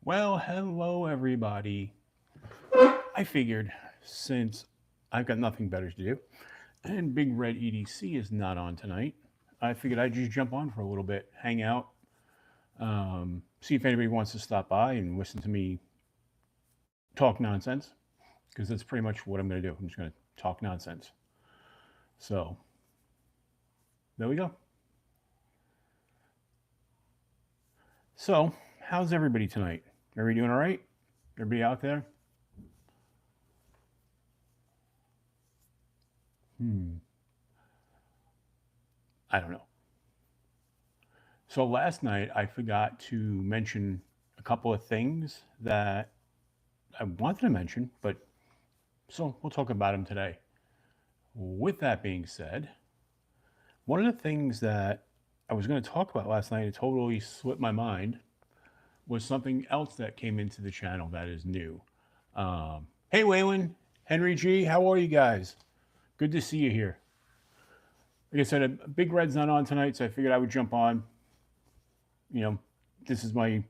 Well, hello everybody. I figured since I've got nothing better to do and Big Red EDC is not on tonight, I figured I'd just jump on for a little bit, hang out, see if anybody wants to stop by and listen to me talk nonsense, because that's pretty much what I'm going to do. I'm just going to talk nonsense. So, there we go. So, how's everybody tonight? Everybody doing all right? Everybody out there? Hmm, I don't know. So last night I forgot to mention a couple of things that I wanted to mention, but so we'll talk about them today. With that being said, one of the things that I was going to talk about last night, it totally slipped my mind, was something else that came into the channel that is new. Hey, Waylon, Henry G, how are you guys? Good to see you here. Like I said, Big Red's not on tonight, so I figured I would jump on. You know, this is my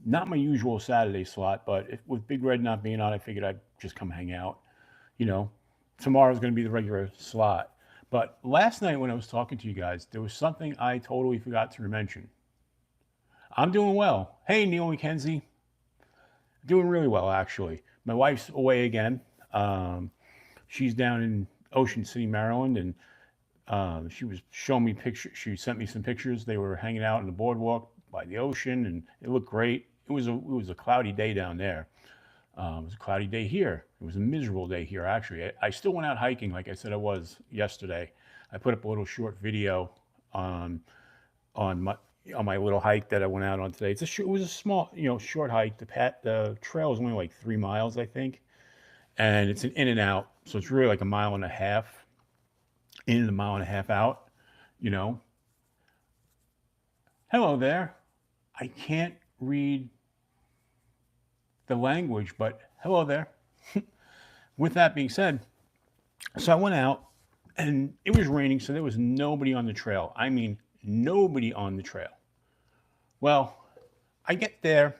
not my usual Saturday slot, but if, with Big Red not being on, I figured I'd just come hang out. You know, tomorrow's going to be the regular slot. But last night when I was talking to you guys, there was something I totally forgot to mention. I'm doing well. Hey, Neil McKenzie. Doing really well, actually. My wife's away again. She's down in Ocean City, Maryland, and she was showing me pictures. She sent me some pictures. They were hanging out on the boardwalk by the ocean, and it looked great. It was a cloudy day down there. It was a cloudy day here. It was a miserable day here, actually. I still went out hiking, like I said I was yesterday. I put up a little short video on on my on my little hike that I went out on today. It was a small, short hike. The trail is only like 3 miles, I think, and it's an in and out, so it's really like a mile and a half in and a mile and a half out. You know, hello there. I can't read the language, but hello there. With that being said, so I went out and it was raining, so there was nobody on the trail. I mean, nobody on the trail. Well, I get there.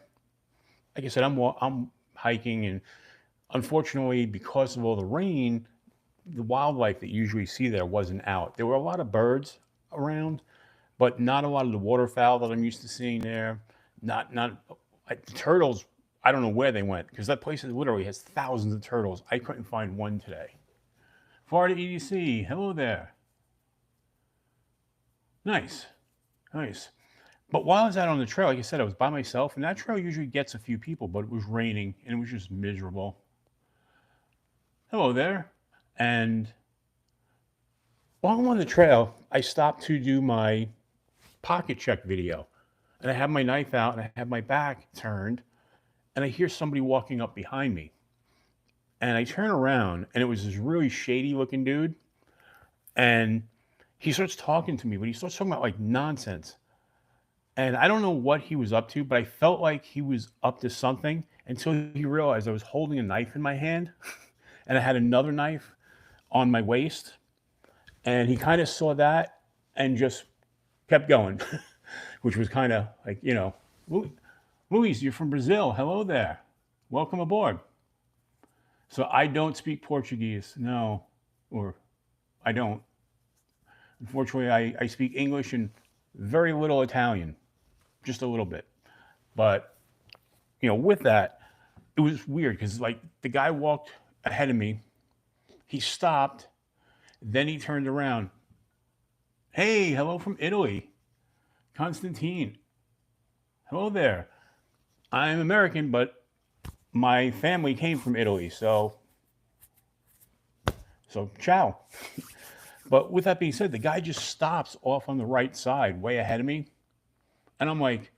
Like I said, I'm hiking, and unfortunately, because of all the rain, the wildlife that you usually see there wasn't out. There were a lot of birds around, but not a lot of the waterfowl that I'm used to seeing there. Not like the turtles. I don't know where they went because that place literally has thousands of turtles. I couldn't find one today. Florida EDC, hello there. Nice, nice. But while I was out on the trail, like I said, I was by myself, and that trail usually gets a few people, but it was raining and it was just miserable. Hello there. And while I'm on the trail, I stopped to do my pocket check video. And I have my knife out and I have my back turned, and I hear somebody walking up behind me. And I turn around, and it was this really shady looking dude. And he starts talking to me, but he starts talking about like nonsense. And I don't know what he was up to, but I felt like he was up to something until he realized I was holding a knife in my hand and I had another knife on my waist. And he kind of saw that and just kept going, which was kind of like, Luis, you're from Brazil. Hello there. Welcome aboard. So I don't speak Portuguese, no, or I don't. Unfortunately, I speak English and very little Italian, just a little bit. But, with that, it was weird because, like, the guy walked ahead of me, he stopped, then he turned around. Hey, hello from Italy, Constantine. Hello there. I'm American, but my family came from Italy, so ciao. But with that being said, the guy just stops off on the right side, way ahead of me, and I'm like,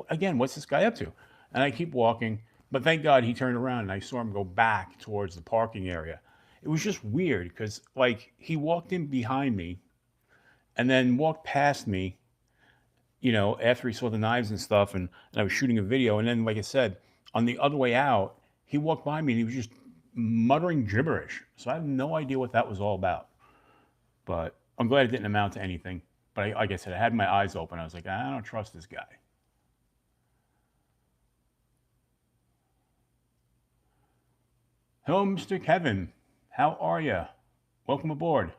again, what's this guy up to? And I keep walking, but thank God he turned around and I saw him go back towards the parking area. It was just weird because, like, he walked in behind me and then walked past me, after he saw the knives and stuff, and I was shooting a video. And then, like I said, on the other way out, he walked by me and he was just muttering gibberish. So I have no idea what that was all about. But I'm glad it didn't amount to anything. But like I said, I had my eyes open. I was like, I don't trust this guy. Hello, Mr. Kevin. How are you? Welcome aboard.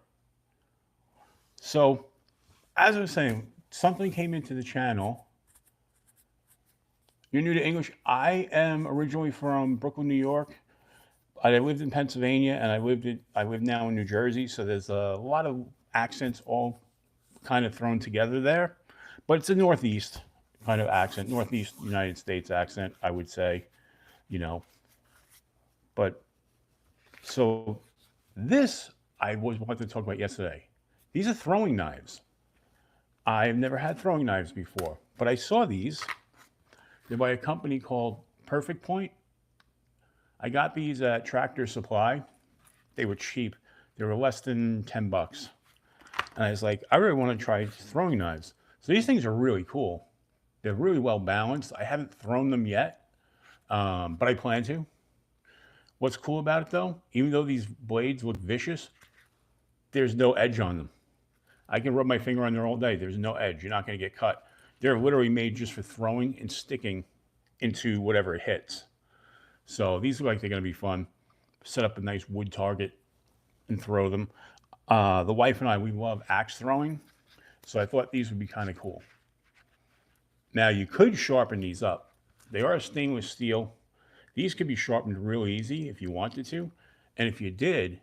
So, as I was saying, something came into the channel. You're new to English. I am originally from Brooklyn, New York. I lived in Pennsylvania, and I live now in New Jersey. So there's a lot of accents all kind of thrown together there, but it's a Northeast kind of accent, Northeast United States accent, I would say. You know, but so this I was wanted to talk about yesterday. These are throwing knives. I've never had throwing knives before, but I saw these. They're by a company called Perfect Point. I got these at Tractor Supply. They were cheap. They were less than $10. And I was like, I really want to try throwing knives. So these things are really cool. They're really well balanced. I haven't thrown them yet, but I plan to. What's cool about it though, even though these blades look vicious, there's no edge on them. I can rub my finger on there all day. There's no edge. You're not going to get cut. They're literally made just for throwing and sticking into whatever it hits. So these look like they're going to be fun. Set up a nice wood target and throw them. The wife and I, we love axe throwing. So I thought these would be kind of cool. Now you could sharpen these up. They are stainless steel. These could be sharpened real easy if you wanted to. And if you did,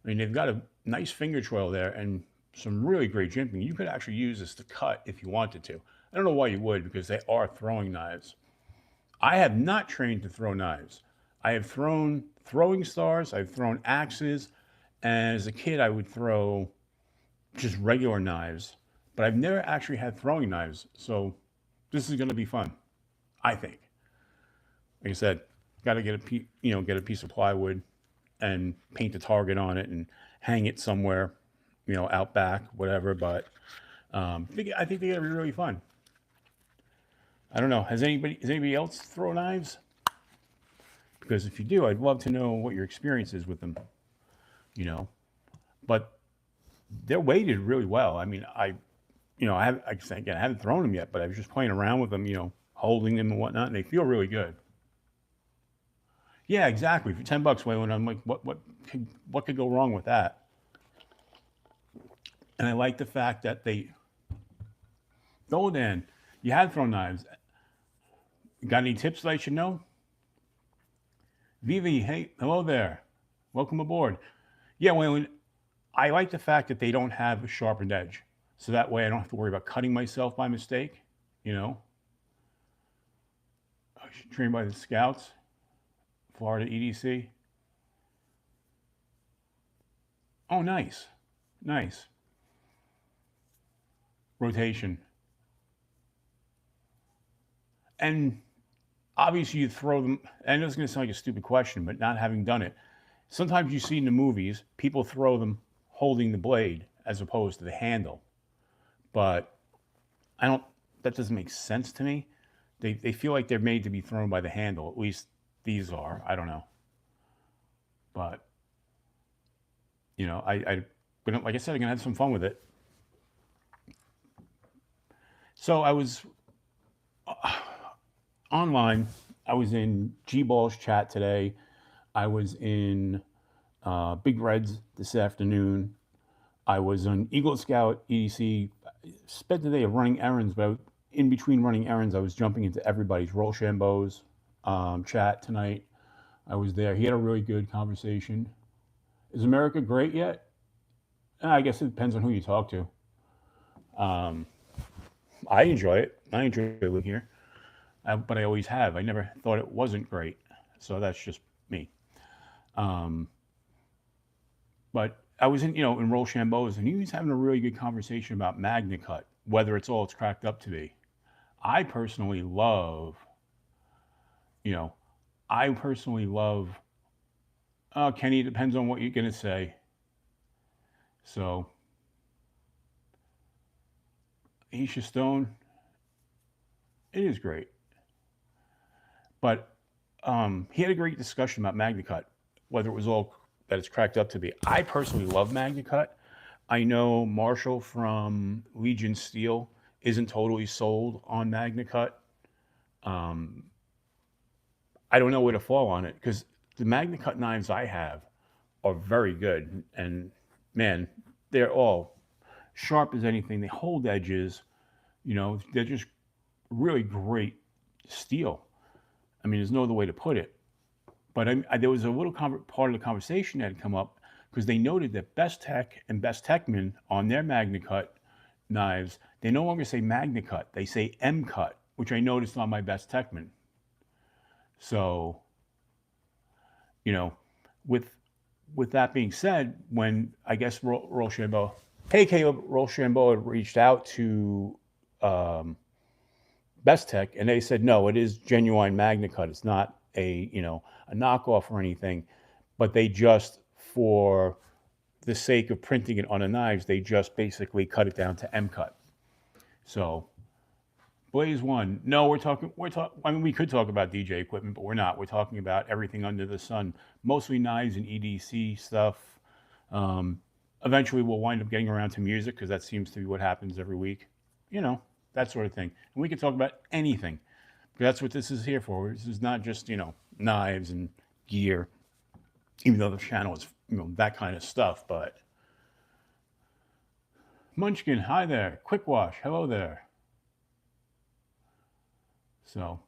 I mean, they've got a nice finger trail there and some really great jimping. You could actually use this to cut if you wanted to. I don't know why you would, because they are throwing knives. I have not trained to throw knives. I have thrown throwing stars, I've thrown axes, and as a kid I would throw just regular knives, but I've never actually had throwing knives. So this is going to be fun, I think. Like I said, got to get a piece of plywood and paint a target on it and hang it somewhere, out back, whatever. But I think they're gonna be really fun. I don't know. Does anybody else throw knives? Because if you do, I'd love to know what your experience is with them. You know, but they're weighted really well. I mean, I haven't thrown them yet, but I was just playing around with them, holding them and whatnot, and they feel really good. Yeah, exactly. For $10, Waylon, I'm like, what could go wrong with that? And I like the fact that they go in. You had thrown knives. Got any tips that I should know? Vivi, hey, hello there. Welcome aboard. Yeah, Waylon, I like the fact that they don't have a sharpened edge. So that way I don't have to worry about cutting myself by mistake, Trained by the Scouts, Florida EDC. Oh, nice. Nice. Rotation. And obviously you throw them, I know it's going to sound like a stupid question, but not having done it, sometimes you see in the movies, people throw them holding the blade as opposed to the handle. But that doesn't make sense to me. They feel like they're made to be thrown by the handle. At least these are. I don't know. But, like I said, I'm going to have some fun with it. So I was online. I was in bullsh chat today. I was in Big Reds this afternoon. I was on Eagle Scout EDC. Spent the day of running errands, but in between running errands, I was jumping into everybody's Rochambeau's chat tonight. I was there. He had a really good conversation. Is America great yet? I guess it depends on who you talk to. I enjoy it. I enjoy living here, but I always have. I never thought it wasn't great. So that's just me. But I was in Rochambeau's, and he was having a really good conversation about MagnaCut, whether it's all it's cracked up to be. I personally love, Kenny, it depends on what you're going to say. So, Aisha Stone, it is great. But he had a great discussion about MagnaCut, whether it was all that it's cracked up to be. I personally love MagnaCut. I know Marshall from Legion Steel isn't totally sold on MagnaCut. I don't know where to fall on it because the MagnaCut knives I have are very good, and man, they're all sharp as anything. They hold edges. They're just really great steel. I mean, there's no other way to put it. But there was a little part of the conversation that had come up because they noted that Best Tech and Best Techman on their MagnaCut knives, they no longer say MagnaCut, they say M-Cut, which I noticed on my Best Techman. So, you know, with with that being said, when I guess Rochambeau, hey Caleb, Rochambeau had reached out to um, Best Tech, and they said no, it is genuine MagnaCut. It's not a knockoff or anything, but they just for the sake of printing it on the knives, they just basically cut it down to M-Cut. So Blaze One, no, we're talking. I mean, we could talk about DJ equipment, but we're not. We're talking about everything under the sun, mostly knives and EDC stuff. Um, Eventually, we'll wind up getting around to music because that seems to be what happens every week. You know, that sort of thing. And we can talk about anything. That's what this is here for. This is not just knives and gear, even though the channel is that kind of stuff. But Munchkin, hi there. Quick Wash, hello there. So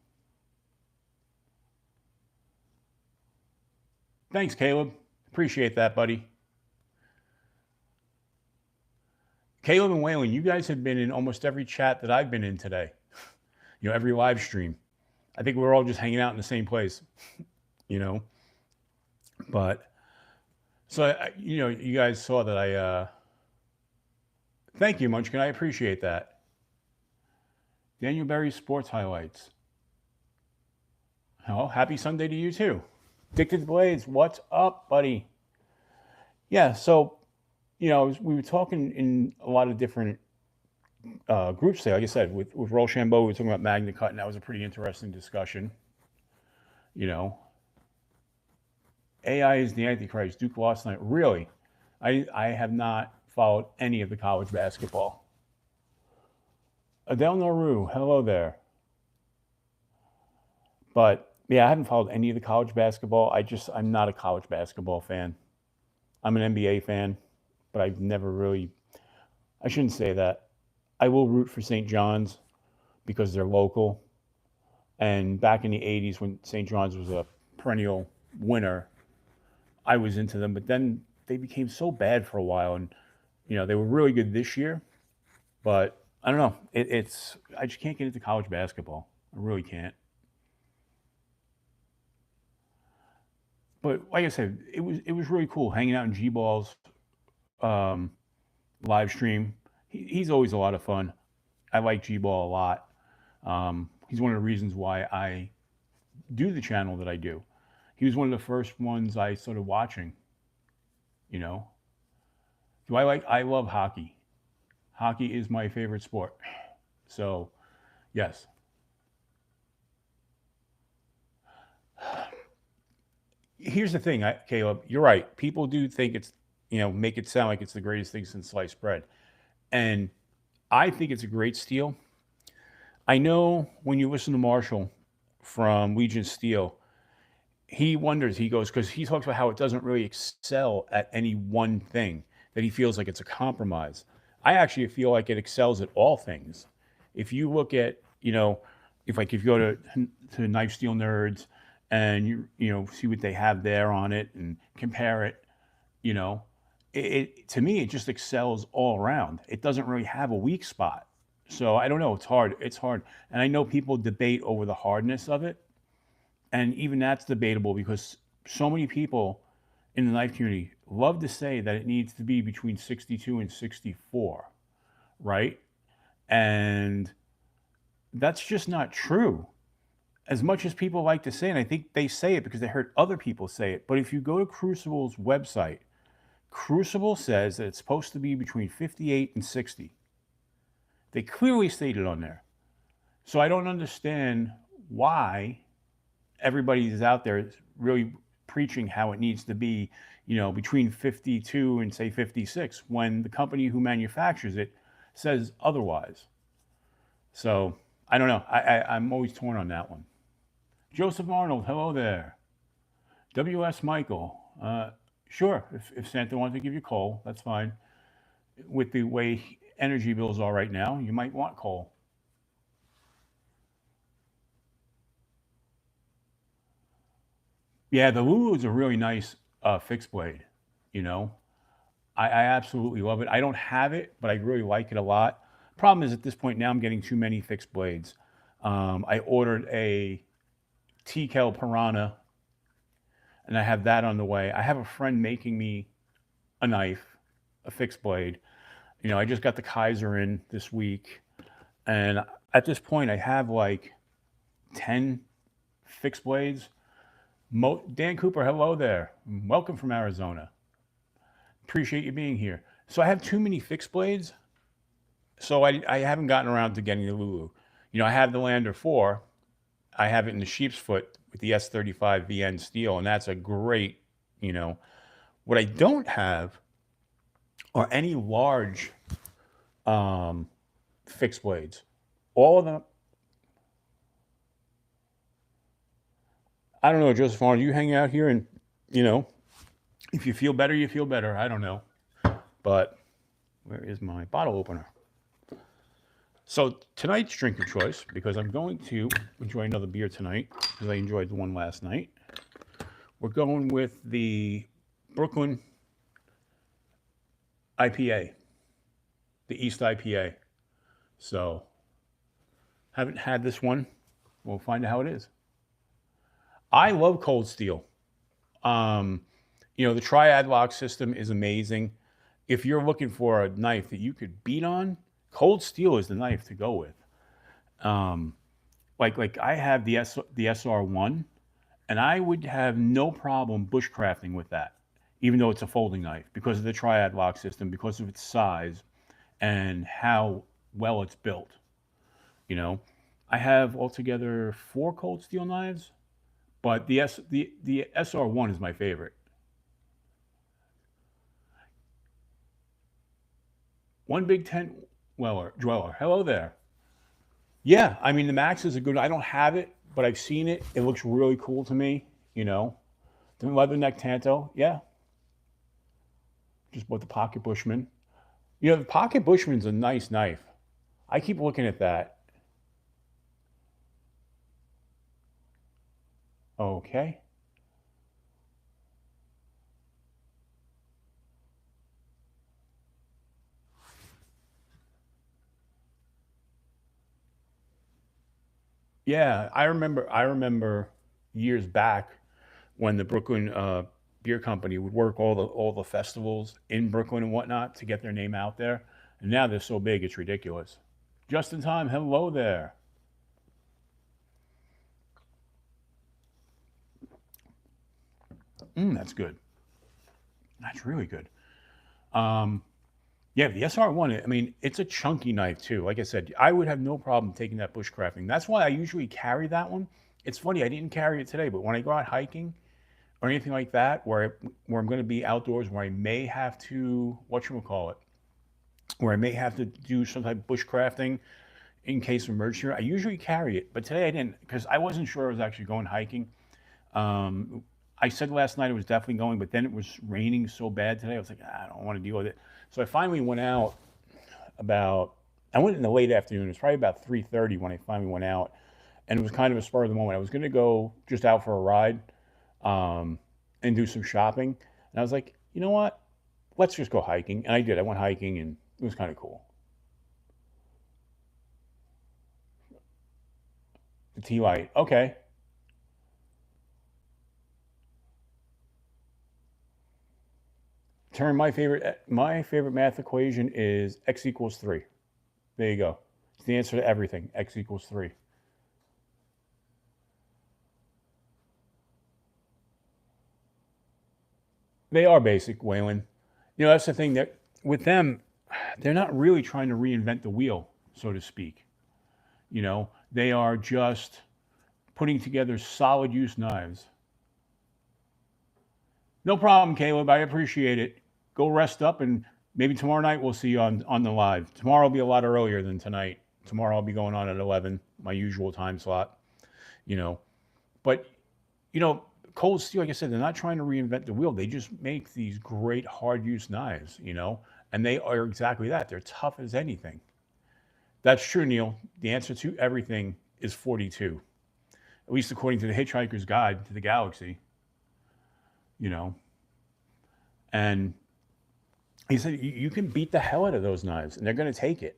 thanks, Caleb. Appreciate that, buddy. Caleb and Waylon, you guys have been in almost every chat that I've been in today. Every live stream. I think we're all just hanging out in the same place. you know. But so you guys saw that I. Thank you, Munchkin. I appreciate that. Daniel Berry's sports highlights. Oh, happy Sunday to you too. Addicted Blades, what's up, buddy? Yeah, so we were talking in a lot of different groups today. Like I said, with Rochambeau, we were talking about MagnaCut, and that was a pretty interesting discussion. AI is the Antichrist. Duke lost tonight. Really, I have not followed any of the college basketball. Adele Naru, hello there. But yeah, I haven't followed any of the college basketball. I'm not a college basketball fan. I'm an NBA fan, but I've never really. I shouldn't say that. I will root for St. John's because they're local. And back in the 80s when St. John's was a perennial winner, I was into them. But then they became so bad for a while. And, they were really good this year. But I don't know. I just can't get into college basketball. I really can't. But like I said, it was really cool hanging out in G-Ball's um, live stream. He's always a lot of fun. I like G-Ball a lot. He's one of the reasons why I do the channel that I do. He was one of the first ones I started watching. I love hockey. Hockey is my favorite sport. So, yes. Here's the thing, Caleb. You're right. People do think it's, make it sound like it's the greatest thing since sliced bread. And I think it's a great steel. I know when you listen to Marshall from Legion Steel, he goes, because he talks about how it doesn't really excel at any one thing, that he feels like it's a compromise. I actually feel like it excels at all things. If you look at, if you go to Knife Steel Nerds and you see what they have there on it and compare it, it to me, it just excels all around. It doesn't really have a weak spot. So I don't know. It's hard. And I know people debate over the hardness of it. And even that's debatable because so many people in the knife community love to say that it needs to be between 62 and 64, right? And that's just not true. As much as people like to say, and I think they say it because they heard other people say it, but if you go to Crucible's website, Crucible says that it's supposed to be between 58 and 60. They clearly stated on there. So I don't understand why everybody is out there really preaching how it needs to be, between 52 and say 56, when the company who manufactures it says otherwise. So I don't know. I'm always torn on that one. Joseph Arnold, hello there. WS Michael. Sure, if Santa wants to give you coal, that's fine. With the way energy bills are right now, you might want coal. Yeah, the Lulu is a really nice fixed blade. You know, I absolutely love it. I don't have it, but I really like it a lot. Problem is, at this point now, I'm getting too many fixed blades. I ordered a TKL Piranha, and I have that on the way. I have a friend making me a knife, a fixed blade. I just got the Kaiser in this week, and at this point, I have like 10 fixed blades. Dan Cooper, hello there. Welcome from Arizona. Appreciate you being here. So I have too many fixed blades, so I haven't gotten around to getting the Lulu. I have the Lander 4. I have it in the sheep's foot with the S35 VN steel, and that's a great, you know. What I don't have are any large fixed blades. All of them. I don't know, Joseph Arnold, you hang out here and, you know, if you feel better, you feel better. I don't know. But where is my bottle opener? So tonight's drink of choice, because I'm going to enjoy another beer tonight, because I enjoyed the one last night. We're going with the Brooklyn IPA, the East IPA. So haven't had this one. We'll find out how it is. I love Cold Steel. The triad lock system is amazing. If you're looking for a knife that you could beat on, Cold Steel is the knife to go with. Like I have the SR1, and I would have no problem bushcrafting with that, even though it's a folding knife, because of the triad lock system, because of its size, and how well it's built. You know, I have altogether 4 Cold Steel knives, but the SR1 is my favorite. One Big Tent dweller. Hello there. Yeah, I mean the Max is a good. I don't have it, but I've seen it. It looks really cool to me. The leatherneck Tanto. Yeah, just bought the Pocket Bushman. The Pocket Bushman's a nice knife. I keep looking at that. Okay. Yeah, I remember years back when the Brooklyn Beer Company would work all the festivals in Brooklyn and whatnot to get their name out there. And now they're so big, it's ridiculous. Just in time. Hello there. That's good. That's really good. Um, yeah, the SR1. I mean, it's a chunky knife too. Like I said, I would have no problem taking that bushcrafting. That's why I usually carry that one. It's funny, I didn't carry it today, but when I go out hiking or anything like that, where I'm going to be outdoors, where I may have to call it, where I may have to do some type of bushcrafting in case of emergency, I usually carry it. But today I didn't, because I wasn't sure I was actually going hiking. Um, I said last night it was definitely going, but then it was raining so bad today. I was like, I don't want to deal with it. So I finally went out about. I went in the late afternoon. It was probably about 3:30 when I finally went out, and it was kind of a spur of the moment. I was going to go just out for a ride, um, and do some shopping, and I was like, you know what? Let's just go hiking. And I did. I went hiking, and it was kind of cool. The tea light. Okay. Turn my favorite math equation is x equals 3. There you go. It's the answer to everything. X equals 3. They are basic, Waylon. That's the thing that with them, they're not really trying to reinvent the wheel, so to speak. They are just putting together solid use knives. No problem, Caleb. I appreciate it. Go rest up, and maybe tomorrow night we'll see you on the live. Tomorrow will be a lot earlier than tonight. Tomorrow I'll be going on at 11, my usual time slot. You know, but you know, Cold Steel, like I said, they're not trying to reinvent the wheel. They just make these great hard use knives, and they are exactly that. They're tough as anything. That's true, Neil. The answer to everything is 42, at least according to the Hitchhiker's Guide to the Galaxy, you know. And he said you can beat the hell out of those knives, and they're going to take it.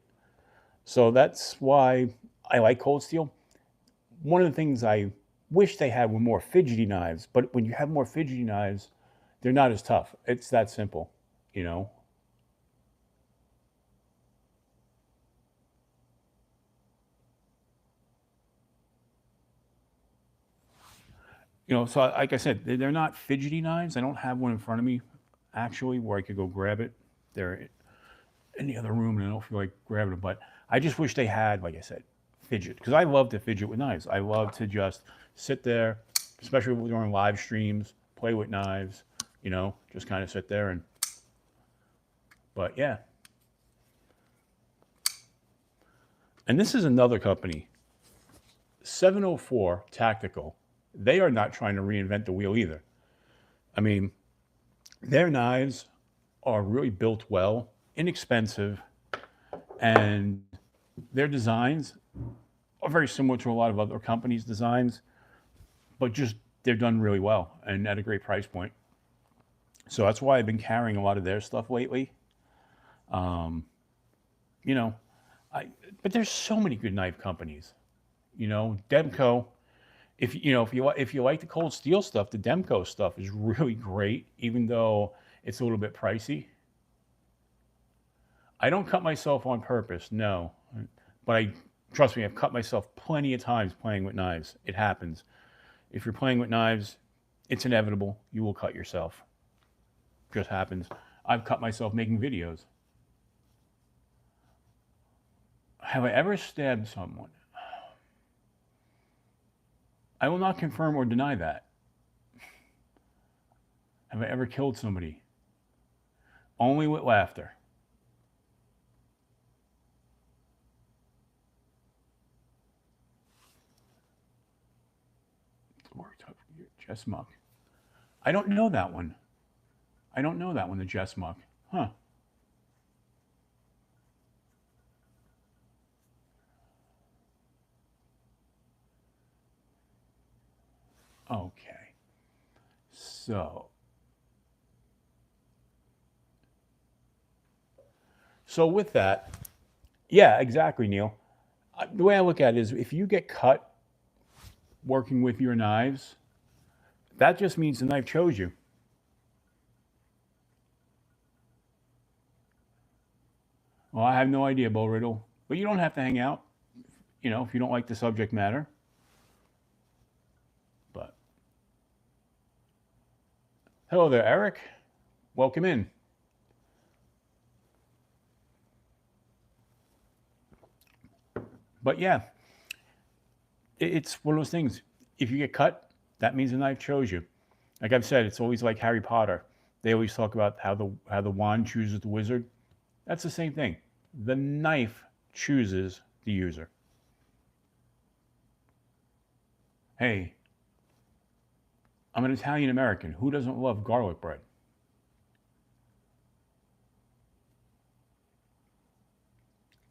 So that's why I like Cold Steel. One of the things I wish they had were more fidgety knives, but when you have more fidgety knives, they're not as tough. It's that simple, you know. So like I said, they're not fidgety knives. I don't have one in front of me, actually, where I could go grab it. They're in the other room, and I don't feel like grabbing them. But I just wish they had, like I said, fidget, because I love to fidget with knives. I love to just sit there, especially during live streams, play with knives. Just kind of sit there and. But yeah, and this is another company, 704 Tactical. They are not trying to reinvent the wheel either. I mean, their knives are really built well, inexpensive, and their designs are very similar to a lot of other companies' designs, but just they're done really well and at a great price point. So that's why I've been carrying a lot of their stuff lately. Um, you know, but there's so many good knife companies. Demco. If you like the Cold Steel stuff, the Demco stuff is really great, even though it's a little bit pricey. I don't cut myself on purpose, no, but trust me, I've cut myself plenty of times playing with knives. It happens. If you're playing with knives, it's inevitable. You will cut yourself. Just happens. I've cut myself making videos. Have I ever stabbed someone? I will not confirm or deny that. Have I ever killed somebody? Only with laughter. Jess Muck. I don't know that one. I don't know that one, the Jess Muck. Huh. Okay. So with that, yeah, exactly, Neil. The way I look at it is if you get cut working with your knives, that just means the knife chose you. Well, I have no idea, Bo Riddle, but you don't have to hang out, if you don't like the subject matter. But hello there, Eric. Welcome in. But yeah, it's one of those things. If you get cut, that means the knife chose you. Like I've said, it's always like Harry Potter. They always talk about how the wand chooses the wizard. That's the same thing. The knife chooses the user. Hey, I'm an Italian American. Who doesn't love garlic bread?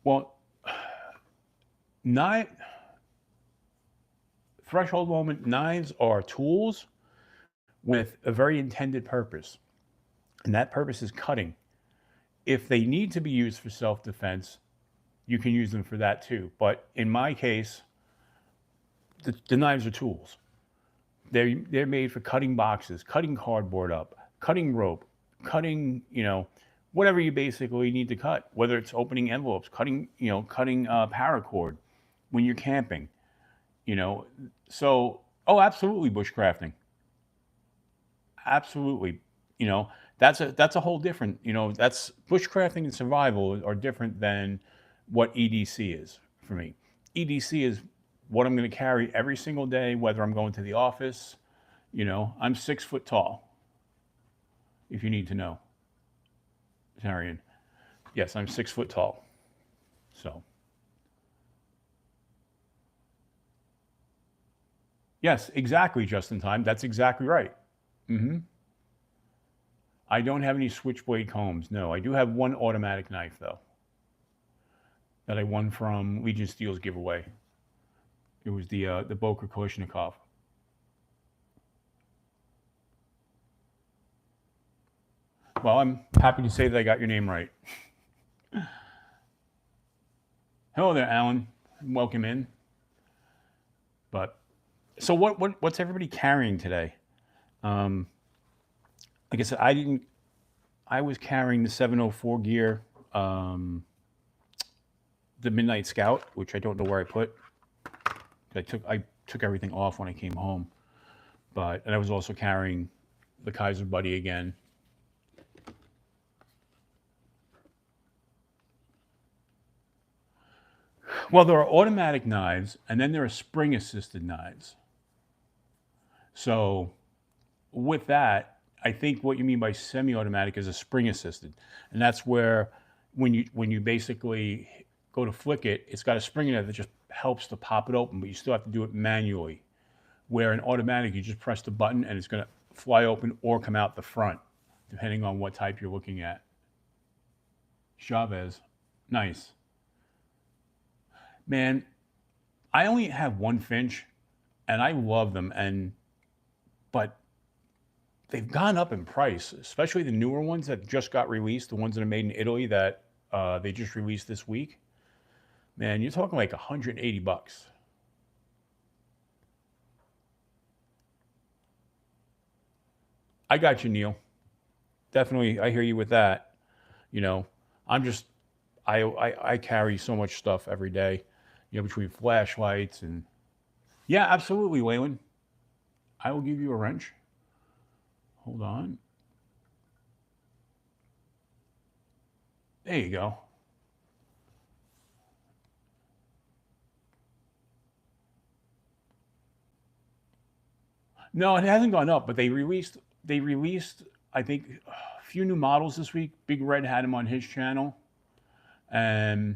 Well, knife threshold moment knives are tools with a very intended purpose, and that purpose is cutting. If they need to be used for self-defense, you can use them for that too. But in my case, the knives are tools. They're made for cutting boxes, cutting cardboard up, cutting rope, cutting whatever you basically need to cut. Whether it's opening envelopes, cutting paracord when you're camping. So absolutely bushcrafting. Absolutely. That's a whole different. That's bushcrafting and survival are different than what EDC is for me. EDC is what I'm going to carry every single day, whether I'm going to the office. I'm 6 foot tall, if you need to know. Tarian. Yes, I'm 6 foot tall. So. Yes, exactly, just in time. That's exactly right. Hmm. I don't have any switchblade combs. No, I do have one automatic knife though that I won from Legion Steel's giveaway. It was the Boker Kalashnikov. Well, I'm happy to say that I got your name right. Hello there, Alan. Welcome in. But so what's everybody carrying today? Um, like I said, I didn't. I was carrying the 704 gear, um, the Midnight Scout, which I don't know where I put. I took everything off when I came home, and I was also carrying the Kaiser Buddy again. Well, there are automatic knives, and then there are spring assisted knives. So with that, I think what you mean by semi-automatic is a spring assisted, and that's where when you basically go to flick it, it's got a spring in it that just helps to pop it open, but you still have to do it manually. Where in automatic, you just press the button and it's going to fly open or come out the front, depending on what type you're looking at. Chavez, nice man. I only have one Finch, and I love them, but they've gone up in price, especially the newer ones that just got released, the ones that are made in Italy that they just released this week. Man, you're talking like $180. I got you, Neil. Definitely, I hear you with that. You know, I'm just I carry so much stuff every day. Between flashlights and yeah, absolutely, Waylon. I will give you a wrench. Hold on. There you go. No, it hasn't gone up, but they released I think a few new models this week. Big Red had them on his channel, and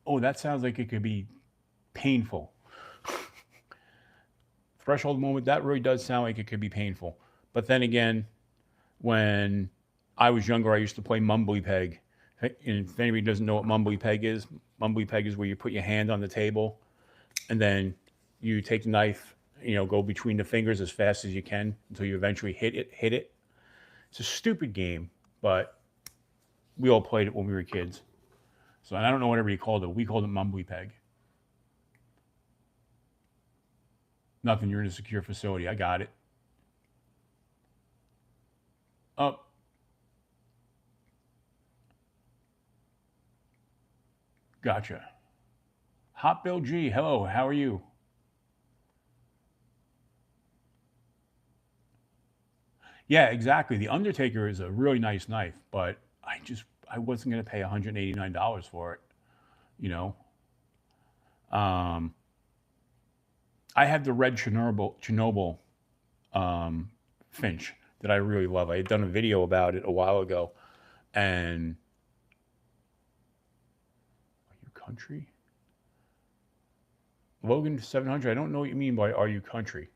oh, that sounds like it could be painful. Threshold moment, that really does sound like it could be painful. But then again, when I was younger, I used to play Mumbly Peg. And if anybody doesn't know what Mumbly Peg is where you put your hand on the table and then you take the knife, go between the fingers as fast as you can until you eventually hit it. It's a stupid game, but we all played it when we were kids. So and I don't know what everybody called it. We called it Mumbly Peg. Nothing. You're in a secure facility. I got it. Oh, gotcha. Hot Bill G. Hello. How are you? Yeah, exactly. The Undertaker is a really nice knife, but I wasn't going to pay $189 for it. You know, um, I had the red Chernobyl Finch that I really love. I had done a video about it a while ago, and are you country? Logan 700. I don't know what you mean by are you country.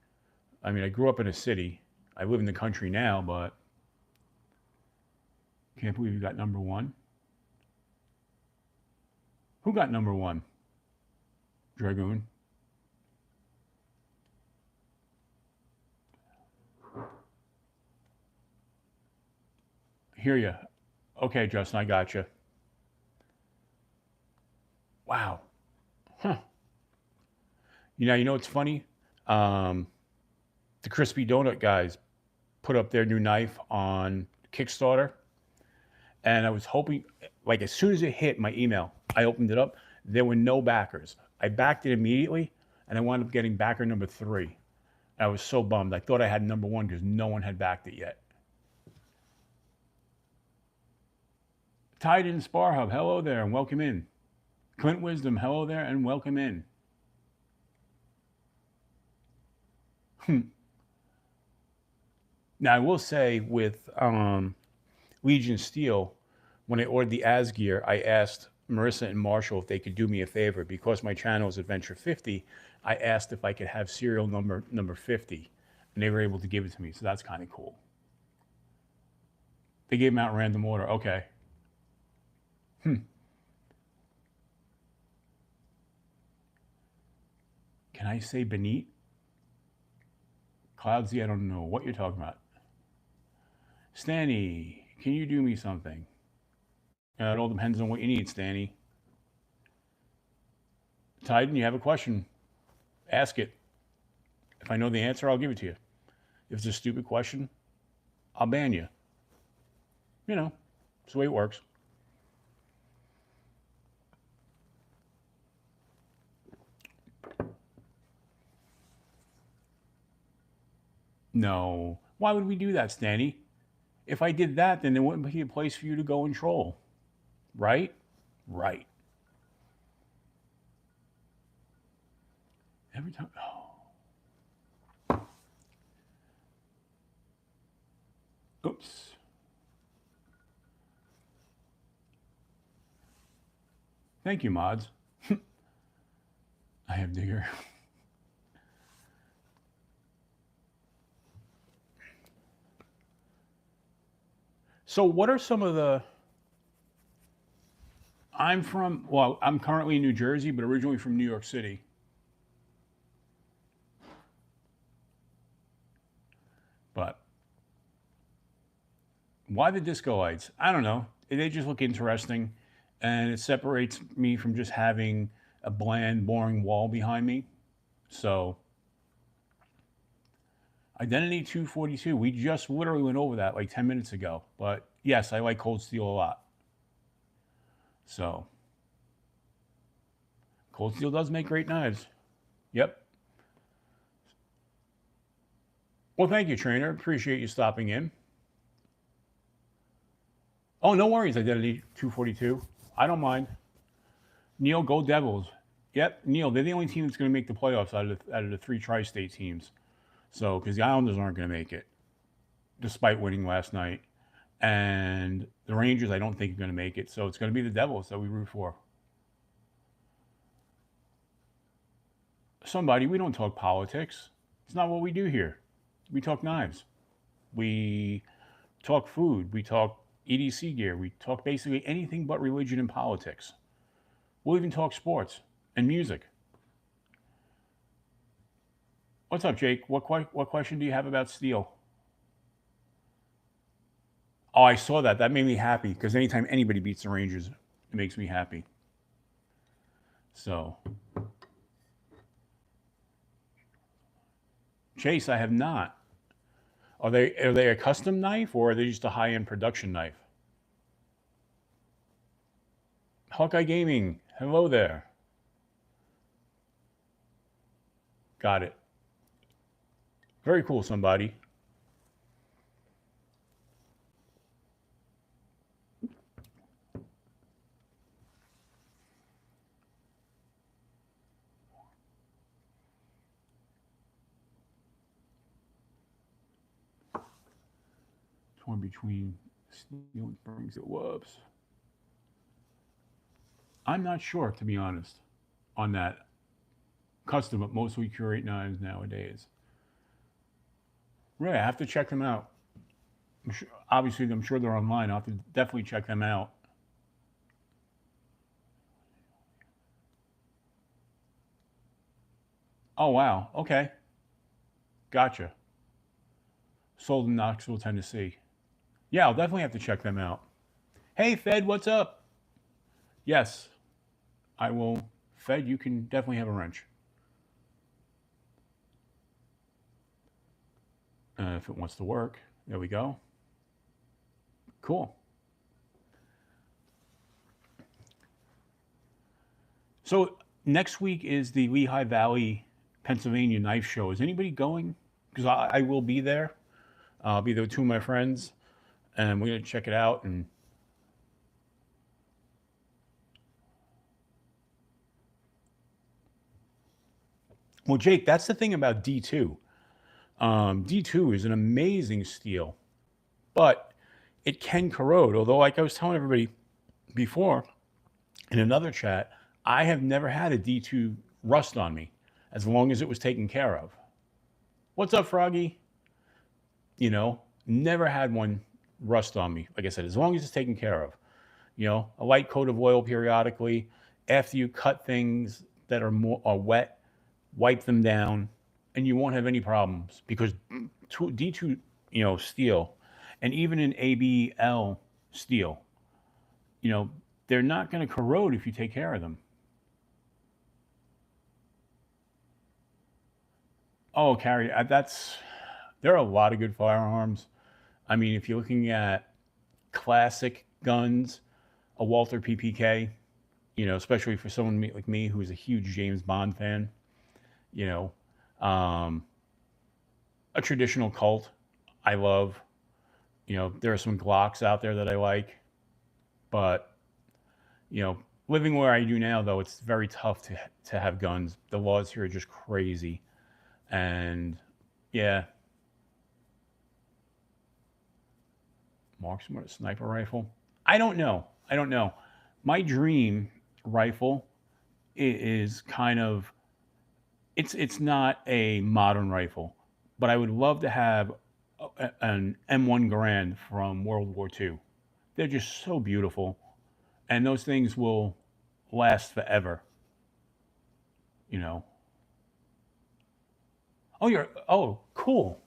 I mean, I grew up in a city. I live in the country now, but can't believe you got number one. Who got number one? Dragoon. Hear you. Okay, Justin, I got you. Wow. Huh. You know what's funny? Um, the Crispy Donut guys put up their new knife on Kickstarter, and I was hoping, like as soon as it hit my email, I opened it up. There were no backers. I backed it immediately, and I wound up getting backer number 3. I was so bummed. I thought I had number 1 because no one had backed it yet. Tied in Spar Hub, hello there and welcome in. Clint Wisdom, hello there and welcome in. Now I will say with Legion Steel, when I ordered the Asgear, I asked Marissa and Marshall if they could do me a favor. Because my channel is Adventure 50, I asked if I could have serial number 50, and they were able to give it to me. So that's kind of cool. They gave them out in random order. Okay. Can I say Benit? Cloudsy, I don't know what you're talking about. Stanny, can you do me something? It all depends on what you need, Stanny. Titan, you have a question. Ask it. If I know the answer, I'll give it to you. If it's a stupid question, I'll ban you. You know, it's the way it works. No. Why would we do that, Stanny? If I did that, then there wouldn't be a place for you to go and troll. Right? Right. Every time. Oh. Oops. Thank you, mods. I have Digger. So, what are some of the. I'm currently in New Jersey, but originally from New York City. But why the disco lights? I don't know. They just look interesting, and it separates me from just having a bland, boring wall behind me. So, Identity 242, we just literally went over that like 10 minutes ago. But yes, I like Cold Steel a lot. So, Cold Steel does make great knives. Yep. Well, thank you, trainer. Appreciate you stopping in. Oh, no worries, Identity 242. I don't mind. Neil, go Devils. Yep, Neil, they're the only team that's going to make the playoffs out of the three tri-state teams. So, because the Islanders aren't going to make it, despite winning last night. And the Rangers, I don't think, are going to make it. So it's going to be the Devils that we root for. Somebody, we don't talk politics. It's not what we do here. We talk knives. We talk food. We talk EDC gear. We talk basically anything but religion and politics. We'll even talk sports and music. What's up, Jake? What question do you have about steel? Oh, I saw that. That made me happy because anytime anybody beats the Rangers, it makes me happy. So, Chase, I have not. Are they a custom knife or are they just a high end production knife? Hawkeye Gaming, hello there. Got it. Very cool, somebody. Torn between steel and springs. Whoops. I'm not sure, to be honest, on that custom, but mostly curate knives nowadays. Really, I have to check them out. Obviously, I'm sure they're online. I'll have to definitely check them out. Oh, wow. Okay. Gotcha. Sold in Knoxville, Tennessee. Yeah, I'll definitely have to check them out. Hey, Fed, what's up? Yes, I will. Fed, you can definitely have a wrench. If it wants to work. There we go. Cool. So next week is the Lehigh Valley, Pennsylvania Knife Show. Is anybody going? Because I will be there. I'll be there with two of my friends, and we're gonna check it out. And well, Jake, that's the thing about D2. D2 is an amazing steel, but it can corrode. Although, like I was telling everybody before, In another chat, I have never had a D2 rust on me as long as it was taken care of. What's up, Froggy? Never had one rust on me. Like I said, as long as it's taken care of. A light coat of oil periodically. After you cut things that are wet, wipe them down, and you won't have any problems because D2, steel, and even in ABL steel, you know, they're not going to corrode if you take care of them. Oh, Carrie, there are a lot of good firearms. I mean, if you're looking at classic guns, a Walther PPK, especially for someone like me who's a huge James Bond fan, you know, um, a traditional Colt, I love. There are some Glocks out there that I like, but you know, living where I do now, though, it's very tough to have guns. The laws here are just crazy, and yeah, marksman with a sniper rifle. I don't know. I don't know. My dream rifle is kind of it's not a modern rifle, but I would love to have an M1 Garand from World War II. They're just so beautiful, and those things will last forever. You know. Oh, cool.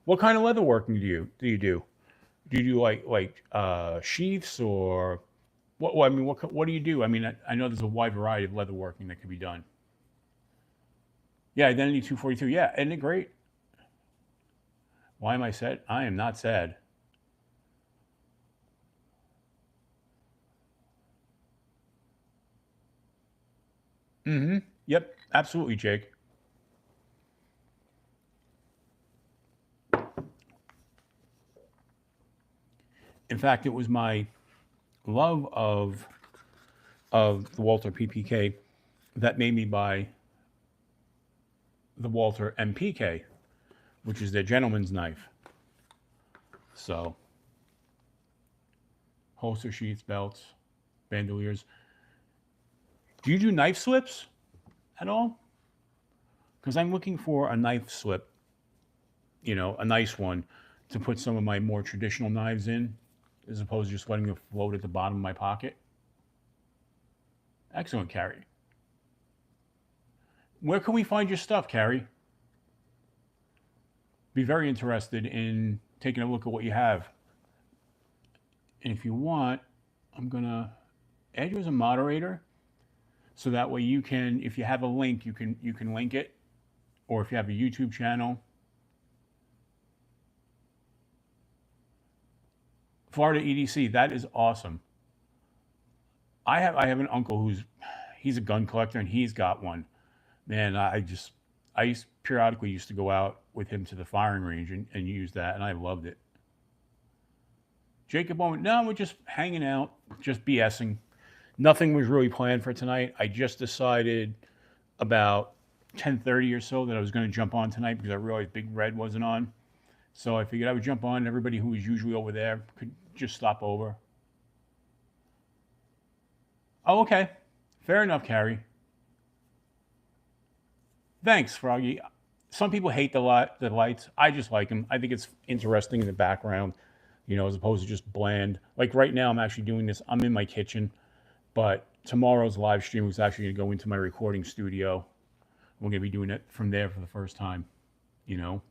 What kind of leatherworking do you do? Do you do like sheaths or what? I mean, what do you do? I mean, I know there's a wide variety of leatherworking that can be done. Yeah, Identity 242. Yeah, isn't it great? Why am I sad? I am not sad. Mm-hmm. Yep, absolutely, Jake. In fact, it was my love of the Walter PPK that made me buy the Walter MPK, which is their gentleman's knife. So, holster sheaths, belts, bandoliers. Do you do knife slips at all? Because I'm looking for a knife slip, a nice one to put some of my more traditional knives in, as opposed to just letting it float at the bottom of my pocket. Excellent, Carrie. Where can we find your stuff, Carrie? Be very interested in taking a look at what you have. And if you want, I'm gonna add you as a moderator, so that way you can, if you have a link, you can link it, or if you have a YouTube channel. Florida EDC, that is awesome. I have an uncle he's a gun collector and he's got one. Man, I periodically used to go out with him to the firing range and use that, and I loved it. Jacob Bowman, no, we're just hanging out, just BSing. Nothing was really planned for tonight. I just decided about 10:30 or so that I was going to jump on tonight because I realized Big Red wasn't on. So I figured I would jump on, and everybody who was usually over there could just stop over. Oh, okay. Fair enough, Carrie. Thanks, Froggy. Some people hate the lights. I just like them. I think it's interesting in the background, as opposed to just bland. Like right now, I'm actually doing this. I'm in my kitchen, but tomorrow's live stream is actually going to go into my recording studio. We're going to be doing it from there for the first time. You know.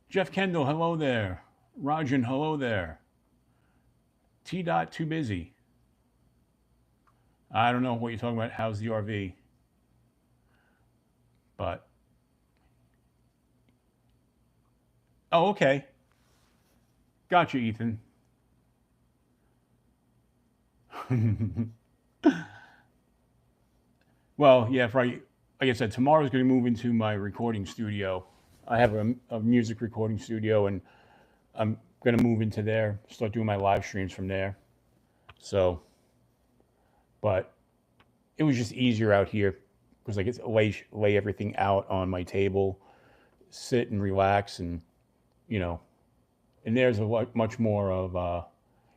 Jeff Kendall, hello there. Rajan, hello there. T. Dot, too busy. I don't know what you're talking about. How's the RV? But oh, okay. Gotcha, Ethan. Well, yeah, right. Like I said, tomorrow's going to move into my recording studio. I have a music recording studio, and I'm going to move into there, start doing my live streams from there. So, but it was just easier out here because I get to lay everything out on my table, sit and relax, and you know, and there's much more of.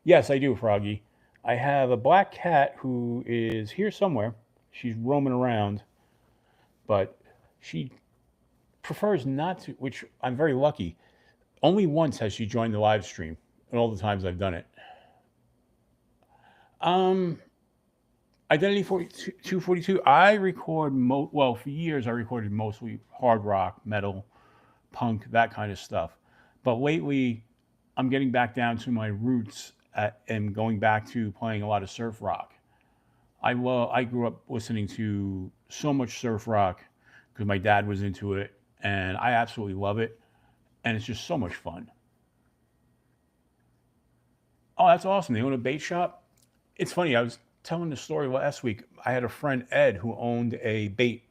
Yes, I do, Froggy. I have a black cat who is here somewhere. She's roaming around, but she prefers not to, which I'm very lucky. Only once has she joined the live stream, and all the times I've done it. Um, Identity 242. I record well for years. I recorded mostly hard rock, metal, punk, that kind of stuff. But lately, I'm getting back down to my roots and going back to playing a lot of surf rock. I grew up listening to so much surf rock because my dad was into it, and I absolutely love it. And it's just so much fun. Oh, that's awesome! They own a bait shop. It's funny. I was telling the story last week. I had a friend Ed who owned a bait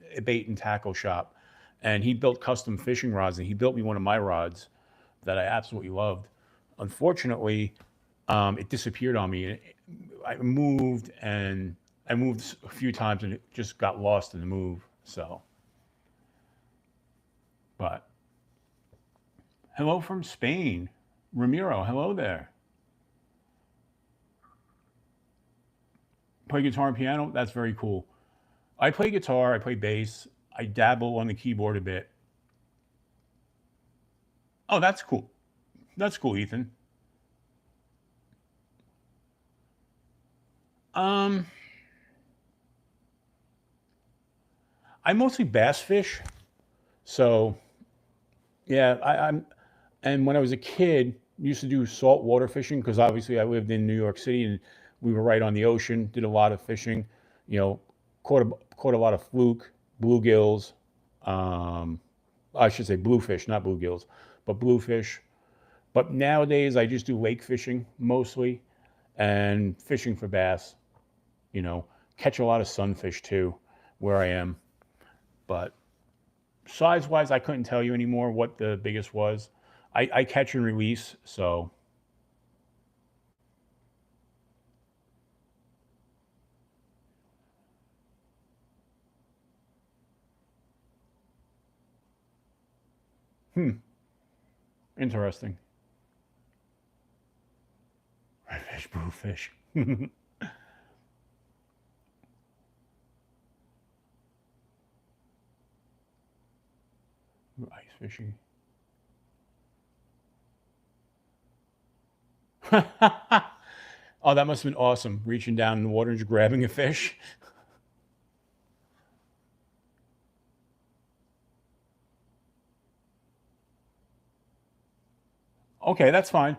and tackle shop, and he built custom fishing rods. And he built me one of my rods that I absolutely loved. Unfortunately, it disappeared on me. I moved and I moved a few times, and it just got lost in the move. So, but hello from Spain, Ramiro. Hello there. Play guitar and piano. That's very cool. I play guitar. I play bass. I dabble on the keyboard a bit. Oh, that's cool. That's cool, Ethan. Um, I mostly bass fish. So yeah, I'm. And when I was a kid, used to do saltwater fishing because obviously I lived in New York City and we were right on the ocean. Did a lot of fishing. You know, caught a lot of fluke, bluegills. Um, I should say bluefish, not bluegills, but bluefish. But nowadays I just do lake fishing mostly and fishing for bass. You know, catch a lot of sunfish too, where I am. But size wise, I couldn't tell you anymore what the biggest was. I catch and release, so interesting. Redfish, bluefish, ice fishing. Oh, that must have been awesome. Reaching down in the water and just grabbing a fish. Okay, that's fine.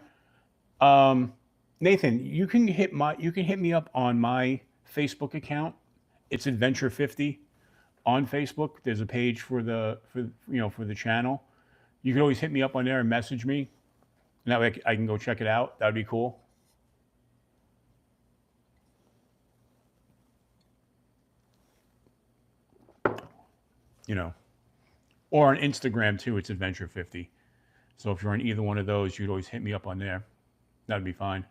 Um, Nathan, you can hit me up on my Facebook account. It's Adventure 50 on Facebook. There's a page for the channel. You can always hit me up on there and message me, and that way I can go check it out. That'd be cool. You know, or on Instagram too. It's Adventure 50. So if you're on either one of those, you'd always hit me up on there. That'd be fine.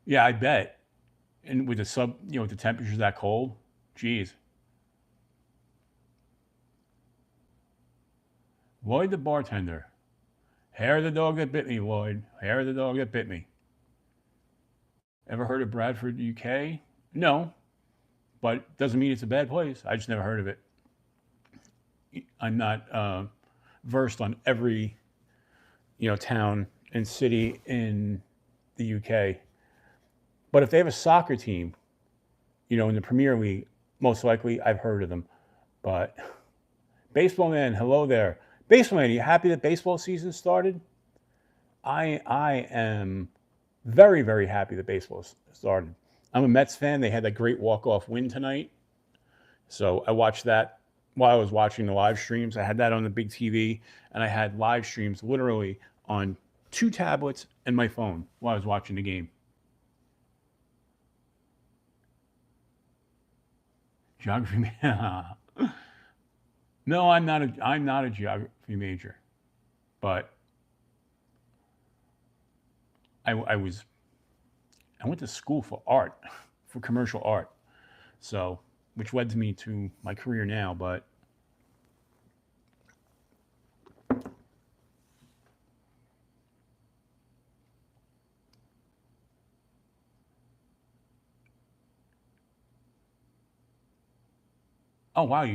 Yeah, I bet. And with with the temperatures that cold, geez. Lloyd the bartender. Hair of the dog that bit me, Lloyd. Hair of the dog that bit me. Ever heard of Bradford, UK? No, but doesn't mean it's a bad place. I just never heard of it. I'm not versed on every town and city in the UK. But if they have a soccer team, in the Premier League, most likely I've heard of them. But baseball man, hello there. Baseball man, are you happy that baseball season started? I am very, very happy that baseball started. I'm a Mets fan. They had that great walk-off win tonight. So I watched that while I was watching the live streams. I had that on the big TV, and I had live streams literally on two tablets and my phone while I was watching the game. Geography. No, I'm not a geography major, but I was I went to school for art, for commercial art. So, which led to me to my career now. But Oh wow,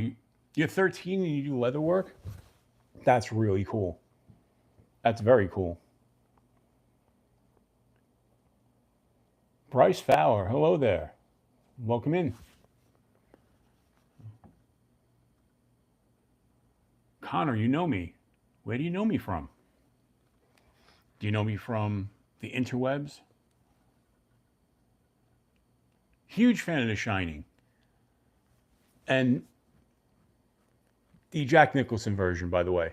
you're 13 and you do leather work? That's really cool. That's very cool. Bryce Fowler, hello there. Welcome in. Connor, you know me. Where do you know me from? Do you know me from the interwebs? Huge fan of The Shining. And the Jack Nicholson version, by the way.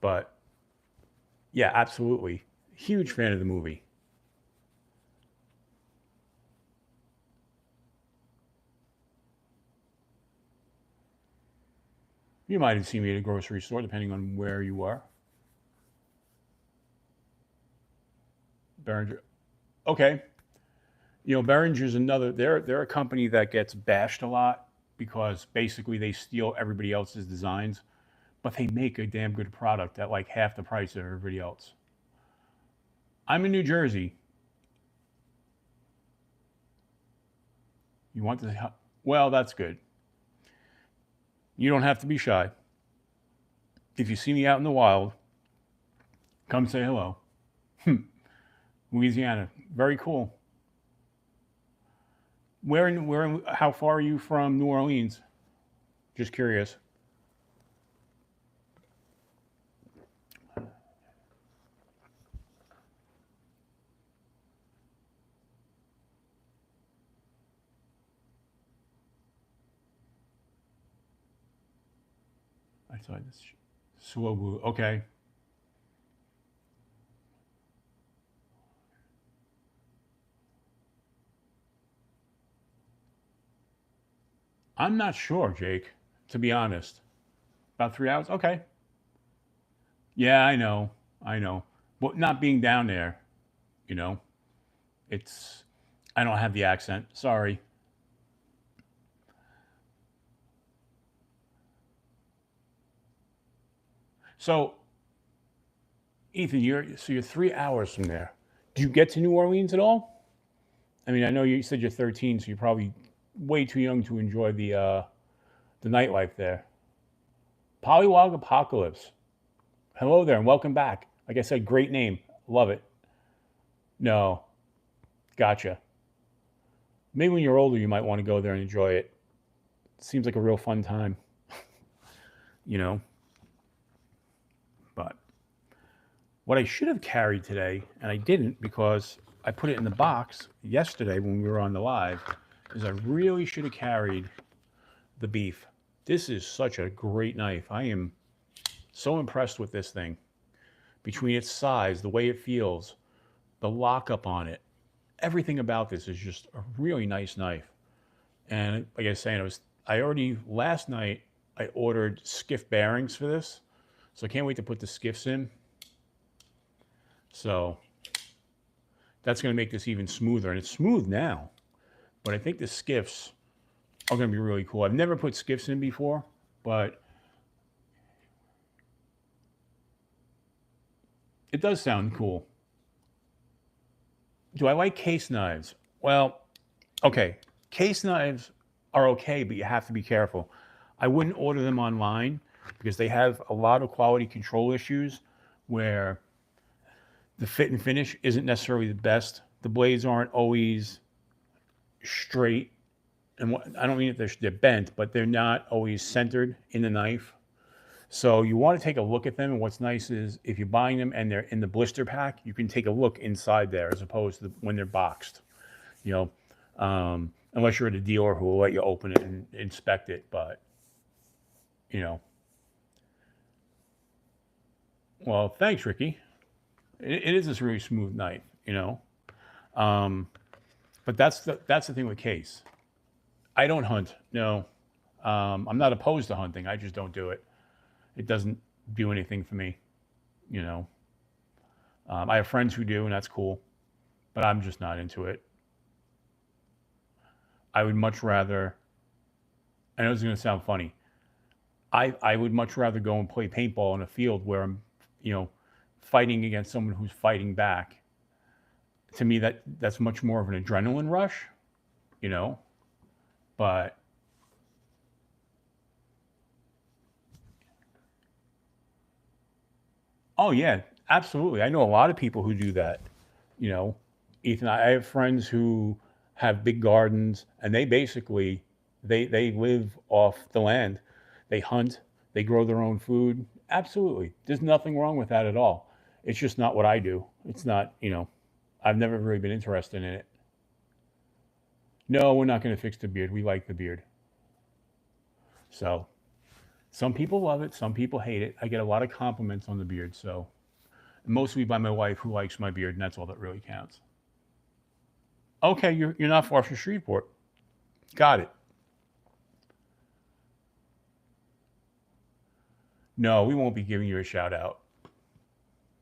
But yeah, absolutely. Huge fan of the movie. You might have seen me at a grocery store, depending on where you are. Behringer. Okay. Behringer's another. They're a company that gets bashed a lot because basically they steal everybody else's designs, but they make a damn good product at like half the price of everybody else. I'm in New Jersey. You want to? Well, that's good. You don't have to be shy. If you see me out in the wild, come say hello. Louisiana, very cool. How far are you from New Orleans? Just curious. I thought this Swobu. Okay. I'm not sure, Jake, to be honest. About 3 hours? Okay. Yeah, I know. I know. But not being down there, you know, it's, I don't have the accent. Sorry. So, Ethan, you're 3 hours from there. Do you get to New Orleans at all? I mean, I know you said you're 13, so you're probably way too young to enjoy the nightlife there. Pollywog Apocalypse. Hello there and welcome back. Like I said, great name. Love it. No, gotcha. Maybe when you're older, you might want to go there and enjoy it. Seems like a real fun time, you know. But what I should have carried today, and I didn't because I put it in the box yesterday when we were on the live, is I really should have carried the beef. This is such a great knife. I am so impressed with this thing. Between its size, the way it feels, the lockup on it, everything about this is just a really nice knife. And like I was saying, I already last night I ordered skiff bearings for this, so I can't wait to put the skiffs in. So that's going to make this even smoother, and it's smooth now. But I think the skiffs are going to be really cool. I've never put skiffs in before, but it does sound cool. Do I like case knives? Well, okay, case knives are okay, but you have to be careful. I wouldn't order them online because they have a lot of quality control issues where the fit and finish isn't necessarily the best. The blades aren't always straight, and I don't mean that they're bent, but they're not always centered in the knife. So you want to take a look at them. And what's nice is if you're buying them and they're in the blister pack, you can take a look inside there as opposed to when they're boxed. You unless you're at a dealer who will let you open it and inspect it. But you know, well, thanks, Ricky. It is this really smooth knife. Um, but that's the thing with case. I don't hunt. No, I'm not opposed to hunting. I just don't do it. It doesn't do anything for me. You know, I have friends who do, and that's cool. But I'm just not into it. I would much rather. I know it's going to sound funny. I would much rather go and play paintball in a field where I'm, you know, fighting against someone who's fighting back. To me, that's much more of an adrenaline rush, you know. But Oh yeah, absolutely. I know a lot of people who do that. You know, Ethan, I have friends who have big gardens, and they basically they live off the land. They hunt, they grow their own food. Absolutely, there's nothing wrong with that at all. It's just not what I do. It's not, I've never really been interested in it. No, we're not going to fix the beard. We like the beard. So some people love it, some people hate it. I get a lot of compliments on the beard, so mostly by my wife who likes my beard, and that's all that really counts. Okay, you're not far from Shreveport. Got it. No, we won't be giving you a shout out.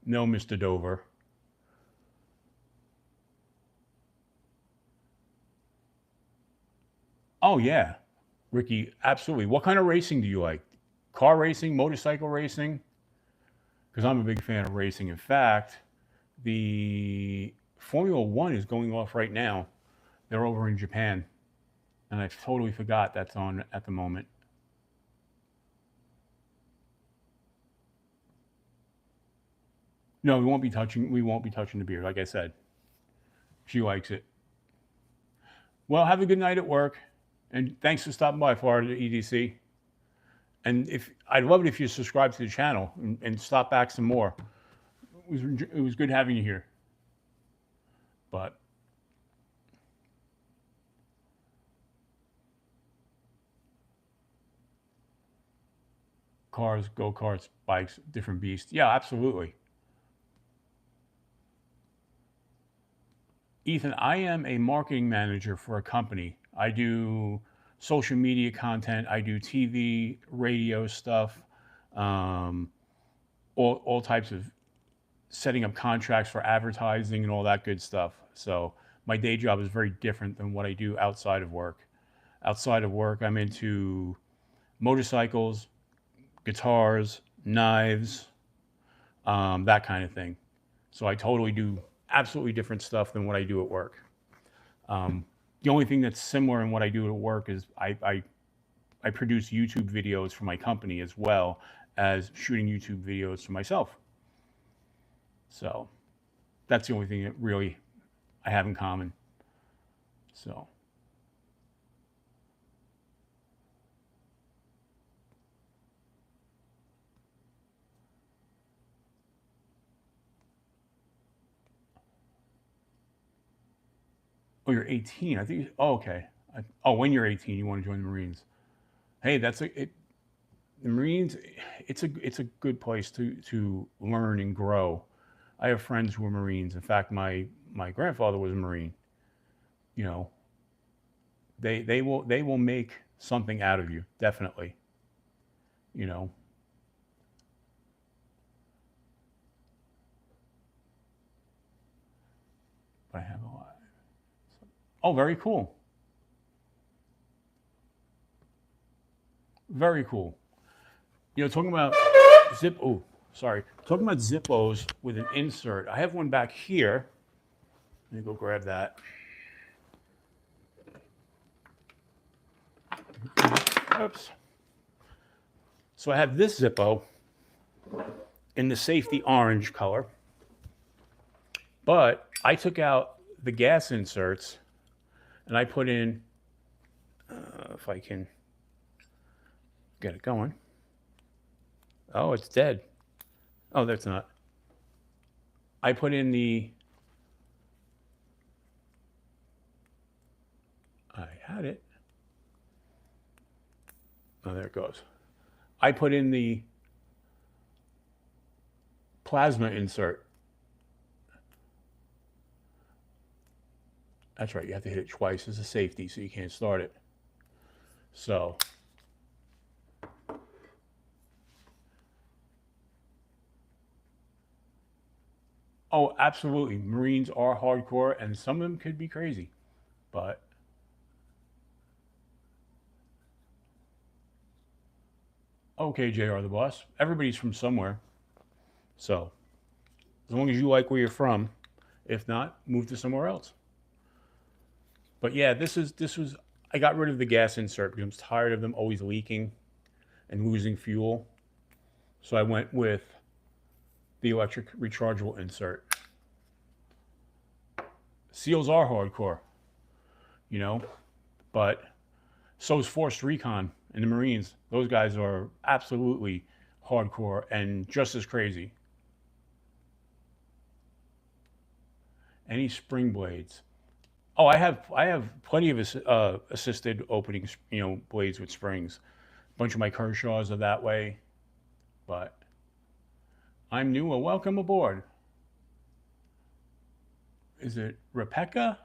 No, Mr. Dover. Oh yeah, Ricky, absolutely. What kind of racing do you like? Car racing, motorcycle racing? Because I'm a big fan of racing. In fact, the Formula One is going off right now. They're over in Japan, and I totally forgot that's on at the moment. No, we won't be touching. We won't be touching the beer. Like I said, she likes it. Well, have a good night at work, and thanks for stopping by Florida EDC. And if I'd love it if you subscribe to the channel and stop back some more. It was good having you here. But cars, go karts, bikes, different beasts. Yeah, absolutely. Ethan, I am a marketing manager for a company. I do social media content. I do TV, radio stuff, um, all types of setting up contracts for advertising and all that good stuff. So my day job is very different than what I do outside of work. Outside of work, I'm into motorcycles, guitars, knives, that kind of thing. So I totally do absolutely different stuff than what I do at work. Um, the only thing that's similar in what I do at work is I produce YouTube videos for my company as well as shooting YouTube videos for myself. So that's the only thing that really I have in common. So, oh, you're 18. I think. Oh, okay. When you're 18, you want to join the Marines. Hey, the Marines. It's a good place to learn and grow. I have friends who are Marines. In fact, my grandfather was a Marine. You know, they will make something out of you, definitely. You know, but I have a lot. Oh, very cool. Very cool. Talking about zip. Oh, sorry. Talking about Zippos with an insert. I have one back here. Let me go grab that. Oops. So I have this Zippo in the safety orange color, but I took out the gas inserts and I put in, if I can get it going. Oh, it's dead. Oh, that's not. I put in I had it. Oh, there it goes. I put in the plasma insert. That's right, you have to hit it twice as a safety so you can't start it. So, oh, absolutely. Marines are hardcore and some of them could be crazy. But, okay, JR the boss. Everybody's from somewhere. So, as long as you like where you're from, if not, move to somewhere else. But yeah, this was I got rid of the gas insert because I was tired of them always leaking and losing fuel. So I went with the electric rechargeable insert. SEALs are hardcore, you know, but so is Forced Recon in the Marines. Those guys are absolutely hardcore and just as crazy. Any spring blades? Oh, I have plenty of assisted openings, blades with springs. A bunch of my Kershaws are that way, but I'm new. Well, welcome aboard. Is it Rebecca?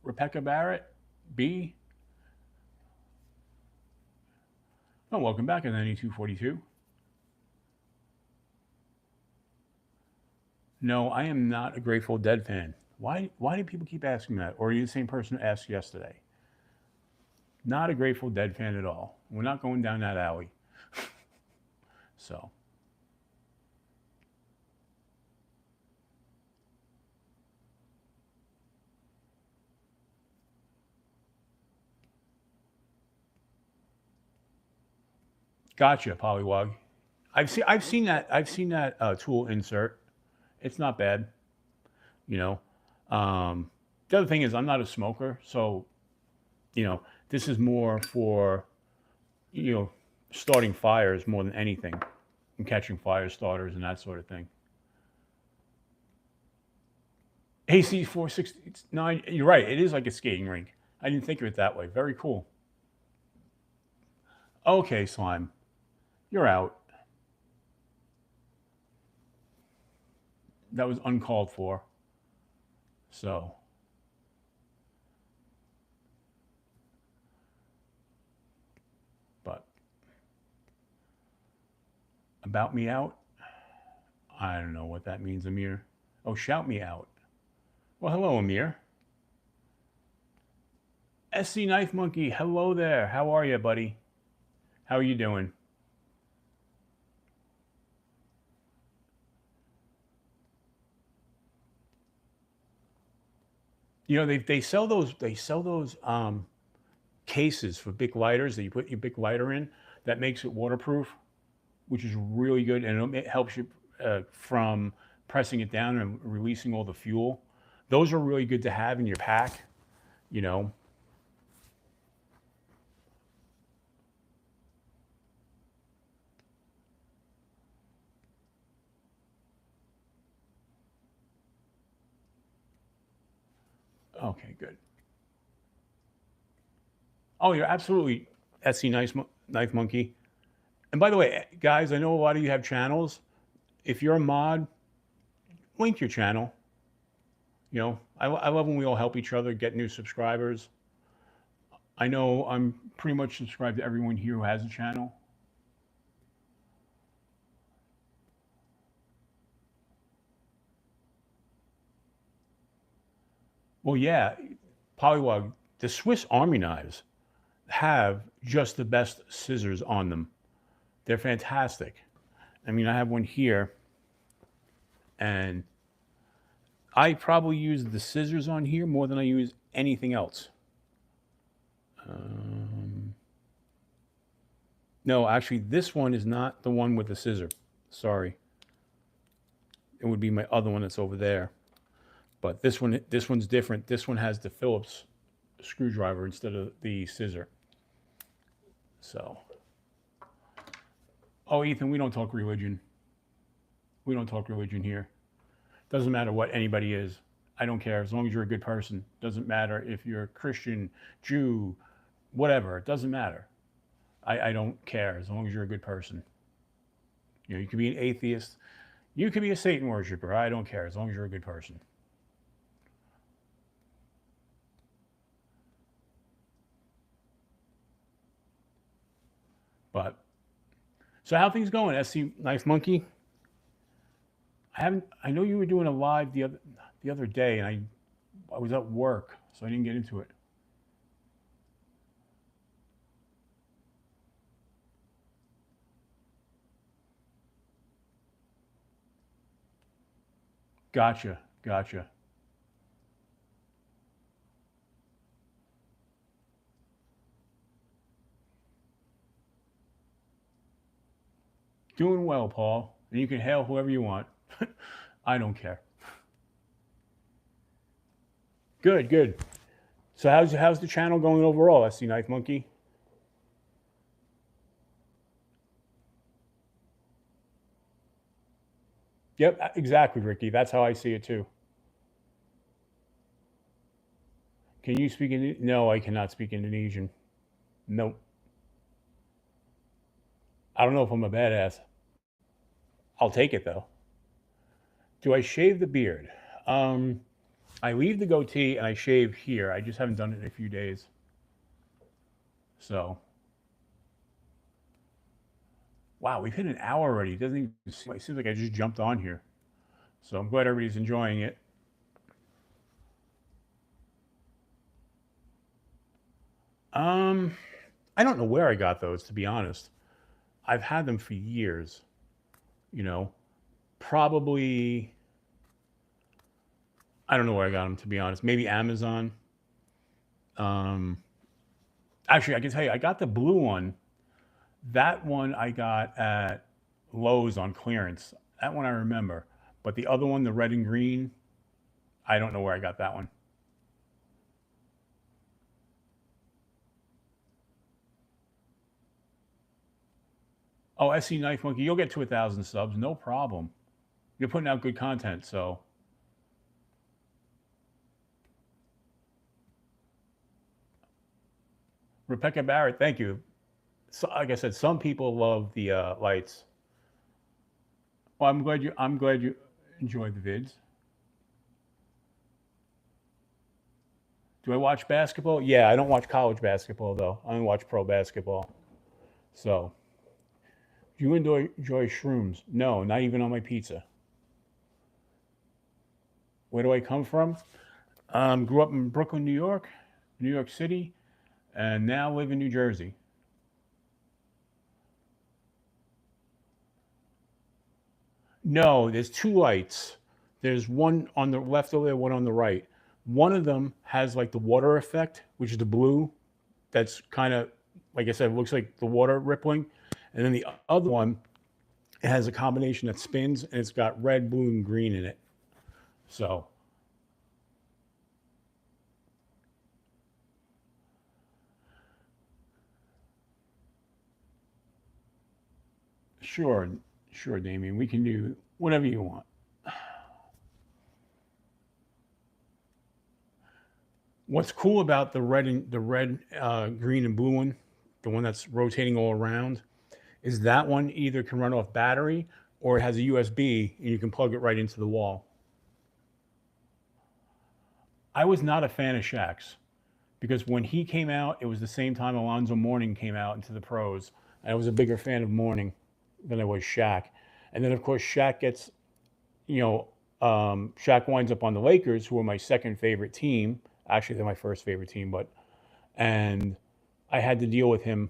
Rebecca Barrett? B? Oh, welcome back at 9242. No, I am not a Grateful Dead fan. Why do people keep asking that? Or are you the same person who asked yesterday? Not a Grateful Dead fan at all. We're not going down that alley. So, gotcha, Polywog. I've seen that tool insert. It's not bad, you know. The other thing is I'm not a smoker, so this is more for you know starting fires more than anything, and catching fire starters and that sort of thing. AC 469. You're right. It is like a skating rink. I didn't think of it that way. Very cool. Okay, slime, you're out. That was uncalled for. So, but about me out. I don't know what that means, Amir. Oh, shout me out. Well, hello, Amir. SC Knife Monkey, hello there. How are you, buddy? How are you doing? They sell those cases for big lighters that you put your big lighter in that makes it waterproof, which is really good, and it helps you from pressing it down and releasing all the fuel. Those are really good to have in your pack. You know. Okay, good. Oh, you're absolutely Etsy Knife Monkey. And by the way, guys, I know a lot of you have channels. If you're a mod, link your channel. I love when we all help each other get new subscribers. I know I'm pretty much subscribed to everyone here who has a channel. Well, yeah, Polywog, the Swiss Army knives have just the best scissors on them. They're fantastic. I mean, I have one here, and I probably use the scissors on here more than I use anything else. No, actually, this one is not the one with the scissor. Sorry. It would be my other one that's over there. But this one's different. This one has the Phillips screwdriver instead of the scissor. So, oh, Ethan, we don't talk religion. We don't talk religion here. Doesn't matter what anybody is. I don't care as long as you're a good person. Doesn't matter if you're Christian, Jew, whatever. It doesn't matter. I don't care as long as you're a good person. You could be an atheist. You could be a Satan worshiper. I don't care as long as you're a good person. But so how things going, SC Knife Monkey? I haven't. I know you were doing a live the other day, and I was at work, so I didn't get into it. Gotcha, gotcha. Doing well, Paul. And you can hail whoever you want. I don't care. Good, good. So how's the channel going overall? SC Knife Monkey. Yep, exactly, Ricky. That's how I see it too. Can you speak in? No, I cannot speak Indonesian. Nope. I don't know if I'm a badass. I'll take it though. Do I shave the beard? Um, I leave the goatee and I shave here. I just haven't done it in a few days. So, wow, we've hit an hour already. It doesn't even seem, it seems like I just jumped on here. So I'm glad everybody's enjoying it. Um, I don't know where I got those, to be honest. I've had them for years. You know, probably I don't know where I got them, to be honest. Maybe Amazon. Um, Actually, I can tell you, I got the blue one. That one I got at Lowe's on clearance. That one I remember. But the other one, the red and green, I don't know where I got that one. Oh, SC Knife Monkey, you'll get to 1,000 subs, no problem. You're putting out good content, so Rebecca Barrett, thank you. So, like I said, some people love the lights. Well, I'm glad you enjoyed the vids. Do I watch basketball? Yeah, I don't watch college basketball though. I only watch pro basketball. So, do you enjoy shrooms? No, not even on my pizza. Where do I come from? Grew up in Brooklyn, New York, New York City, and now live in New Jersey. No, there's two lights. There's one on the left over there, one on the right. One of them has like the water effect, which is the blue. That's kind of, like I said, it looks like the water rippling. And then the other one, it has a combination that spins and it's got red, blue, and green in it. So, sure, sure, Damien, we can do whatever you want. What's cool about the red, green, and blue one, the one that's rotating all around, is that one either can run off battery or it has a USB and you can plug it right into the wall. I was not a fan of Shaq's because when he came out, it was the same time Alonzo Mourning came out into the pros. I was a bigger fan of Mourning than I was Shaq. And then, of course, you know, Shaq winds up on the Lakers, who are my second favorite team. Actually, they're my first favorite team, but and I had to deal with him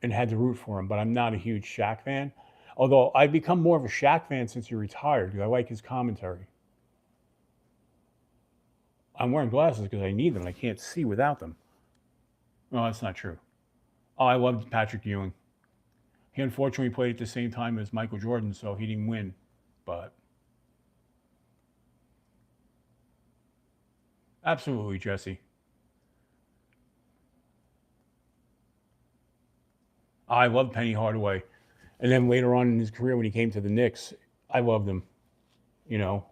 and had to root for him. But I'm not a huge Shaq fan. Although I've become more of a Shaq fan since he retired because I like his commentary. I'm wearing glasses because I need them. I can't see without them. No, that's not true. Oh, I loved Patrick Ewing. He unfortunately played at the same time as Michael Jordan, so he didn't win. But absolutely, Jesse. I loved Penny Hardaway. And then later on in his career, when he came to the Knicks, I loved him. You know,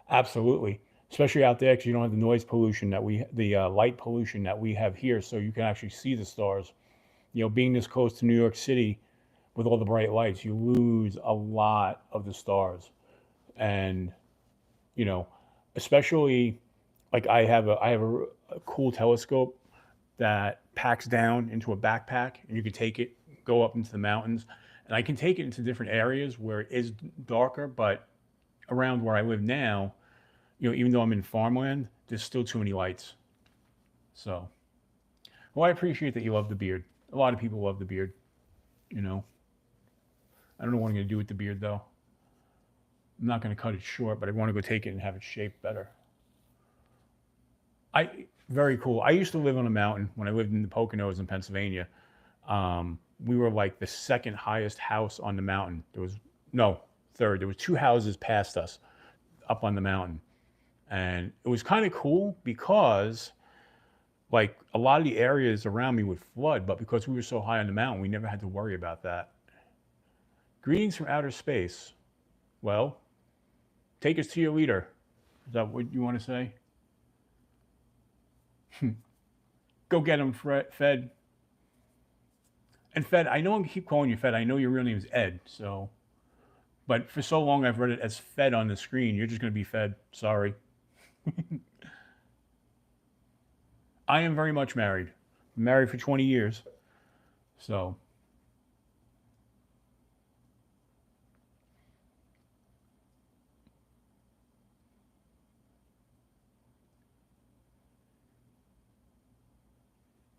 absolutely. Especially out there because you don't have the noise pollution the light pollution that we have here, so you can actually see the stars. You know, being this close to New York City with all the bright lights, you lose a lot of the stars. And you know, especially like I have a cool telescope that packs down into a backpack, and you can take it, go up into the mountains, and I can take it into different areas where it is darker, but around where I live now, you know, even though I'm in farmland, there's still too many lights. So, well, I appreciate that you love the beard. A lot of people love the beard. You know, I don't know what I'm going to do with the beard though. I'm not going to cut it short, but I want to go take it and have it shaped better. I Very cool. I used to live on a mountain when I lived in the Poconos in Pennsylvania. We were like the second highest house on the mountain. There was no third. There was two houses past us up on the mountain, and it was kind of cool because like a lot of the areas around me would flood, but because we were so high on the mountain, we never had to worry about that. Greetings from outer space. Well, take us to your leader. Is that what you want to say? Go get him, Fed. And Fed, I know I keep calling you Fed. I know your real name is Ed. So, but for so long I've read it as Fed on the screen. You're just going to be Fed. Sorry. I am very much married. Married for 20 years. So,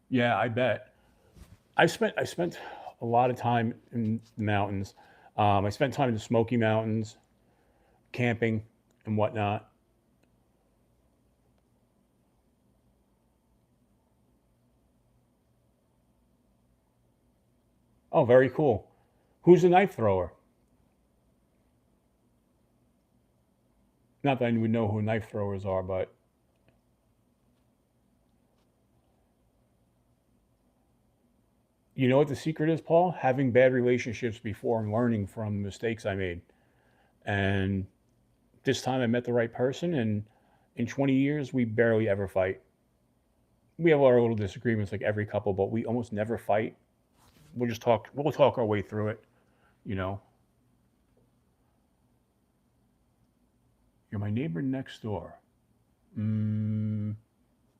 yeah, I bet. I spent a lot of time in the mountains. I spent time in the Smoky Mountains, camping and whatnot. Oh, very cool. Who's the knife thrower? Not that I would know who knife throwers are, but you know what the secret is, Paul? Having bad relationships before and learning from the mistakes I made. And this time I met the right person, and in 20 years, we barely ever fight. We have our little disagreements like every couple, but we almost never fight. We'll talk our way through it, you know. You're my neighbor next door. Mm,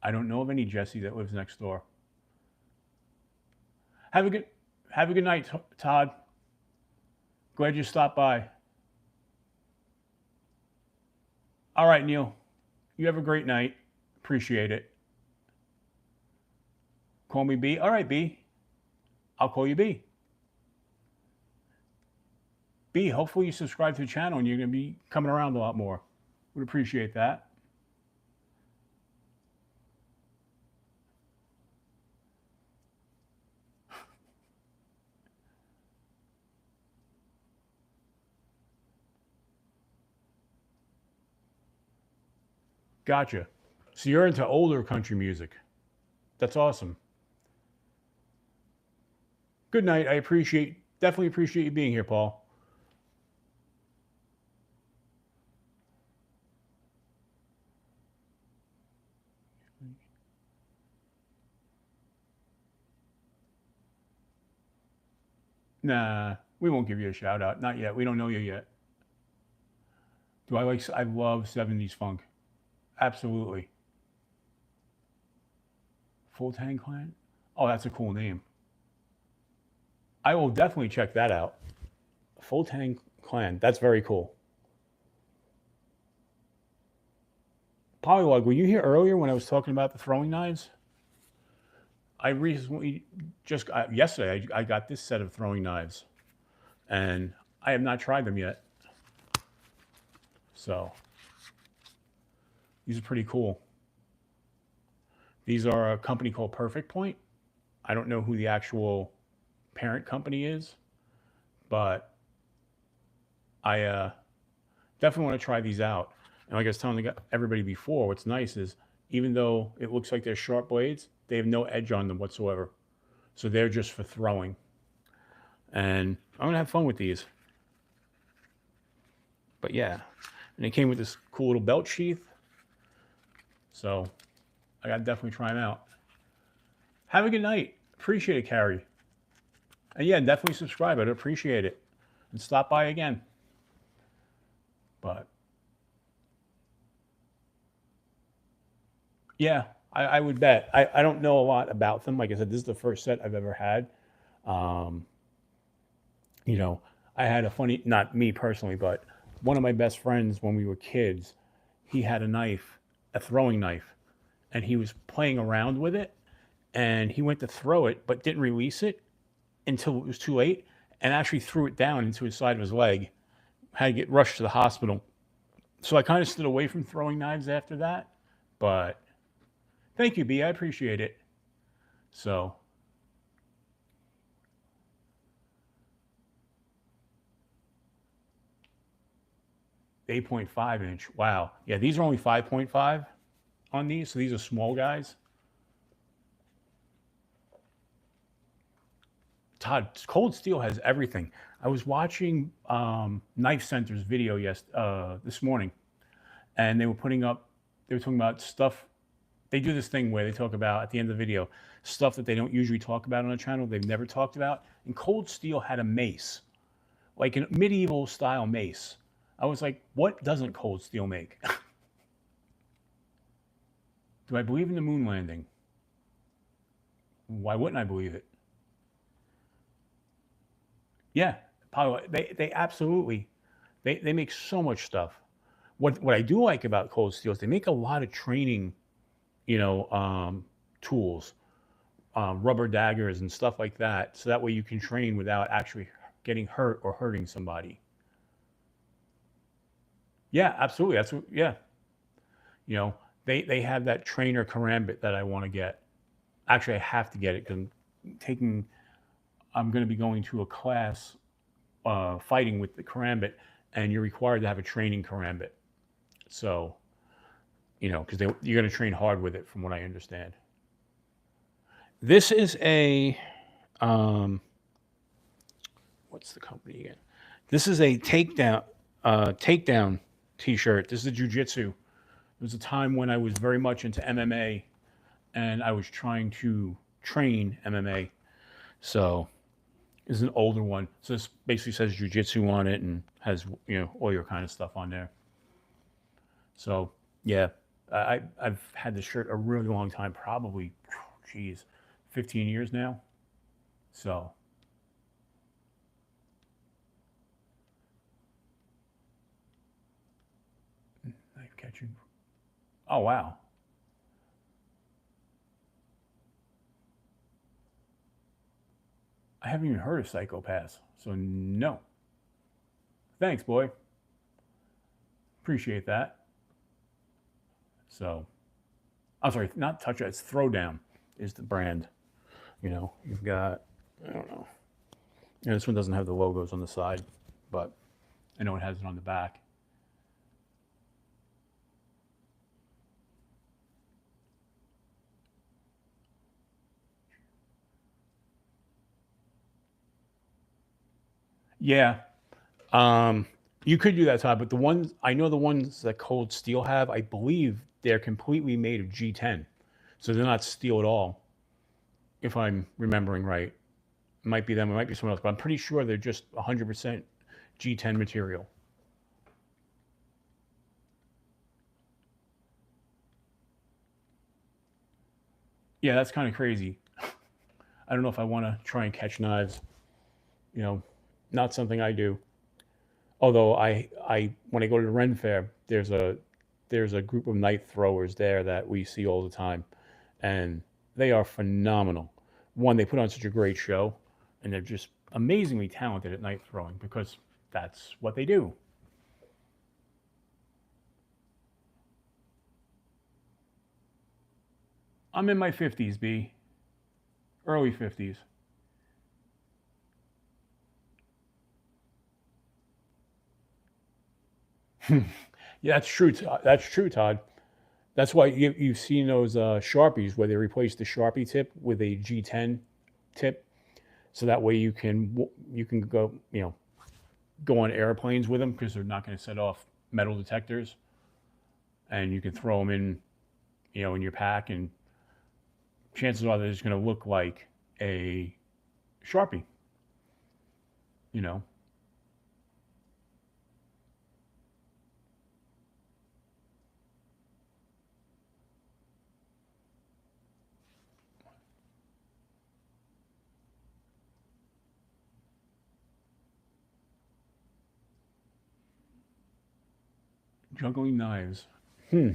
I don't know of any Jesse that lives next door. Have a good have a good night, Todd. Glad you stopped by. All right, Neil. You have a great night. Appreciate it. Call me B. All right, B. I'll call you B. B, hopefully you subscribe to the channel and you're going to be coming around a lot more. Would appreciate that. Gotcha. So you're into older country music. That's awesome. Good night. Definitely appreciate you being here, Paul. Nah, we won't give you a shout out. Not yet. We don't know you yet. I love 70s funk. Absolutely. Full Tang Clan? Oh, that's a cool name. I will definitely check that out. Full Tang Clan. That's very cool. Polywog, were you here earlier when I was talking about the throwing knives? I recently just got, yesterday, I got this set of throwing knives and I have not tried them yet. So these are pretty cool. These are a company called Perfect Point. I don't know who the actual parent company is, but I definitely want to try these out. And like I was telling everybody before, what's nice is even though it looks like they're sharp blades, they have no edge on them whatsoever. So they're just for throwing. And I'm going to have fun with these. But yeah, and they came with this cool little belt sheath. So I got to definitely try them out. Have a good night. Appreciate it, Carrie. And yeah, definitely subscribe. I'd appreciate it. And stop by again. But yeah, I would bet. I don't know a lot about them. Like I said, this is the first set I've ever had. Um, you know, I had a funny, not me personally, but one of my best friends when we were kids, he had a knife, a throwing knife, and he was playing around with it. And he went to throw it, but didn't release it until it was too late and actually threw it down into his side of his leg. Had to get rushed to the hospital. So I kind of stood away from throwing knives after that. But Thank you, B. I appreciate it. So 8.5 inch. Wow. Yeah, these are only 5.5 on these. So these are small guys. Todd, Cold Steel has everything. I was watching Knife Center's video this morning, and they were putting up. They were talking about stuff. They do this thing where they talk about at the end of the video stuff that they don't usually talk about on the channel. They've never talked about. And Cold Steel had a mace, like a medieval style mace. I was like, what doesn't Cold Steel make? Do I believe in the moon landing? Why wouldn't I believe it? Yeah, they absolutely they make so much stuff. What I do like about Cold Steel is they make a lot of training, you know, tools, rubber daggers and stuff like that, so that way you can train without actually getting hurt or hurting somebody. Yeah, absolutely. That's what. Yeah, you know, they have that trainer karambit that I want to get. Actually, I have to get it because taking. I'm going to be going to a class fighting with the karambit, and you're required to have a training karambit. So, because you're going to train hard with it, from what I understand. This is a what's the company again? This is a takedown T-shirt. This is a jujitsu. There was a time when I was very much into MMA, and I was trying to train MMA. So, this is an older one. So this basically says jujitsu on it and has all your kind of stuff on there. So yeah, I've had this shirt a really long time, probably, 15 years now. So knife catching. Oh wow. I haven't even heard of Psychopaths, so no. Thanks, boy. Appreciate that. So, I'm sorry, not Touch It. It's Throwdown is the brand. You've got, I don't know. This one doesn't have the logos on the side, but I know it has it on the back. Yeah, you could do that, Todd. But the ones that Cold Steel have, I believe they're completely made of G10, so they're not steel at all. If I'm remembering right, it might be them, it might be someone else, but I'm pretty sure they're just 100% G10 material. Yeah, that's kind of crazy. I don't know if I want to try and catch knives. Not something I do. Although I when I go to the Ren Fair, there's a group of knife throwers there that we see all the time, and they are phenomenal. One, they put on such a great show, and they're just amazingly talented at knife throwing because that's what they do. I'm in my 50s, B, early 50s. Yeah, that's true. That's true, Todd. That's why you've seen those Sharpies where they replace the Sharpie tip with a G10 tip, so that way you can go on airplanes with them because they're not going to set off metal detectors, and you can throw them in your pack, and chances are they're just going to look like a Sharpie. You know, juggling knives. Hmm.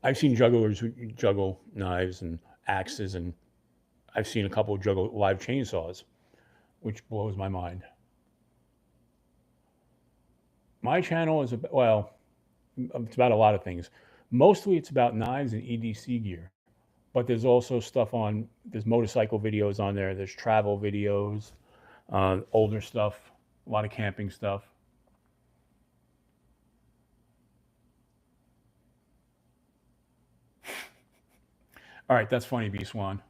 I've seen jugglers who juggle knives and axes, and I've seen a couple juggle live chainsaws, which blows my mind. My channel is well, it's about a lot of things. Mostly it's about knives and EDC gear, but there's also stuff on, there's motorcycle videos on there, there's travel videos, older stuff, a lot of camping stuff. All right, that's funny, B Swan.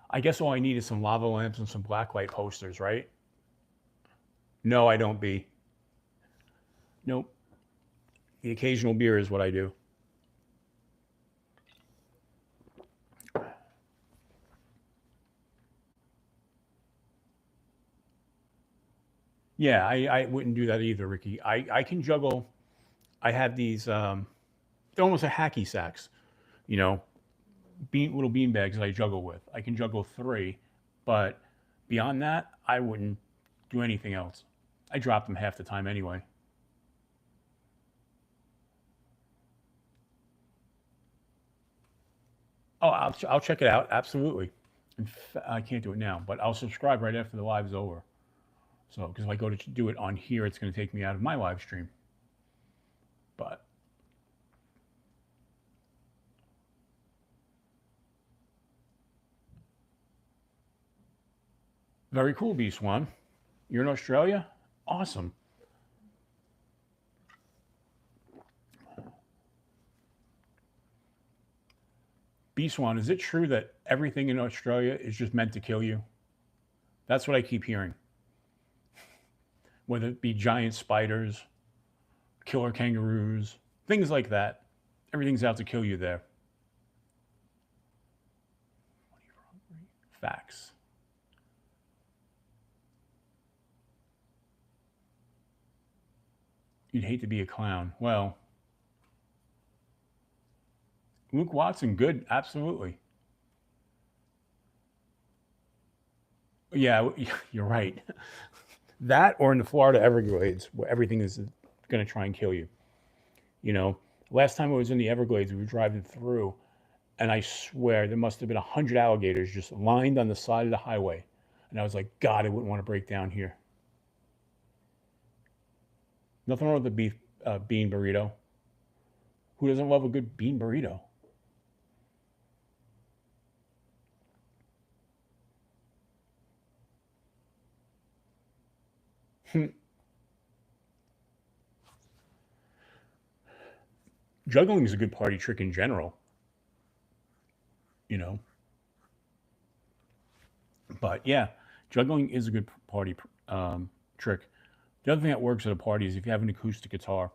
I guess all I need is some lava lamps and some blacklight posters, right? No, I don't, B. Nope. The occasional beer is what I do. Yeah, I wouldn't do that either, Ricky. I can juggle. I have these, they're almost like hacky sacks, you know, little bean bags that I juggle with. I can juggle three, but beyond that, I wouldn't do anything else. I drop them half the time anyway. Oh, I'll check it out. Absolutely. I can't do it now, but I'll subscribe right after the live's over. So, because if I go to do it on here, it's going to take me out of my live stream. But very cool, B Swan. You're in Australia? Awesome. B Swan, is it true that everything in Australia is just meant to kill you? That's what I keep hearing. Whether it be giant spiders, killer kangaroos, things like that. Everything's out to kill you there. Facts. You'd hate to be a clown. Well, Luke Watson, good, absolutely. Yeah, you're right. That or in the Florida Everglades, where everything is going to try and kill you. You know, last time I was in the Everglades, we were driving through, and I swear there must have been 100 alligators just lined on the side of the highway. And I was like, God, I wouldn't want to break down here. Nothing wrong with the bean burrito. Who doesn't love a good bean burrito? Juggling is a good party trick in general, you know. But yeah, juggling is a good party trick. The other thing that works at a party is if you have an acoustic guitar,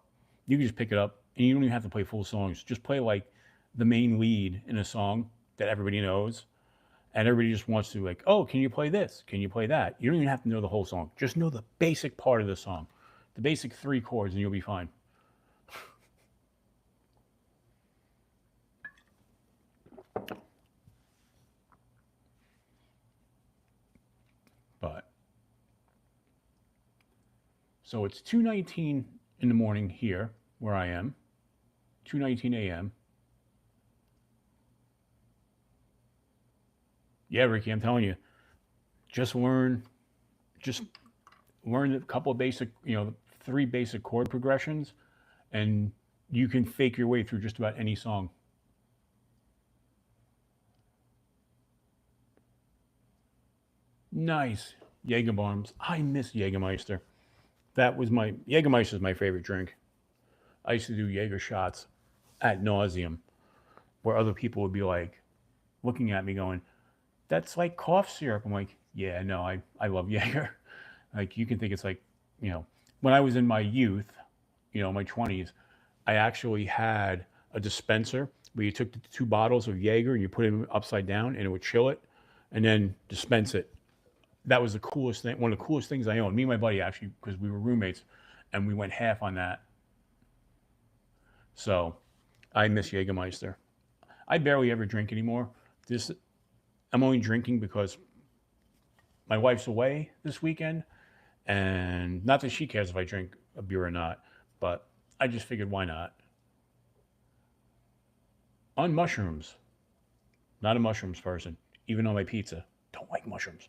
you can just pick it up and you don't even have to play full songs. Just play like the main lead in a song that everybody knows, and everybody just wants to like, oh, can you play this? Can you play that? You don't even have to know the whole song. Just know the basic part of the song, the basic three chords, and you'll be fine. But so it's 2:19 in the morning here where I am, 2:19 a.m. Yeah, Ricky, I'm telling you, just learn, just learn a couple of basic, three basic chord progressions, and you can fake your way through just about any song. Nice. Jaeger bombs. I miss Jägermeister. That was my Jägermeister is my favorite drink. I used to do Jaeger shots at nauseum, where other people would be like looking at me going, "That's like cough syrup." I'm like, "Yeah, no, I love Jaeger." Like you can think it's like, you know, when I was in my youth, my 20s, I actually had a dispenser where you took the two bottles of Jaeger and you put them upside down and it would chill it and then dispense it. That was the coolest thing, one of the coolest things I owned. Me and my buddy actually, because we were roommates, and we went half on that. So I miss Jägermeister. I barely ever drink anymore. This I'm only drinking because my wife's away this weekend, and not that she cares if I drink a beer or not, but I just figured why not? On mushrooms, not a mushrooms person. Even on my pizza, don't like mushrooms.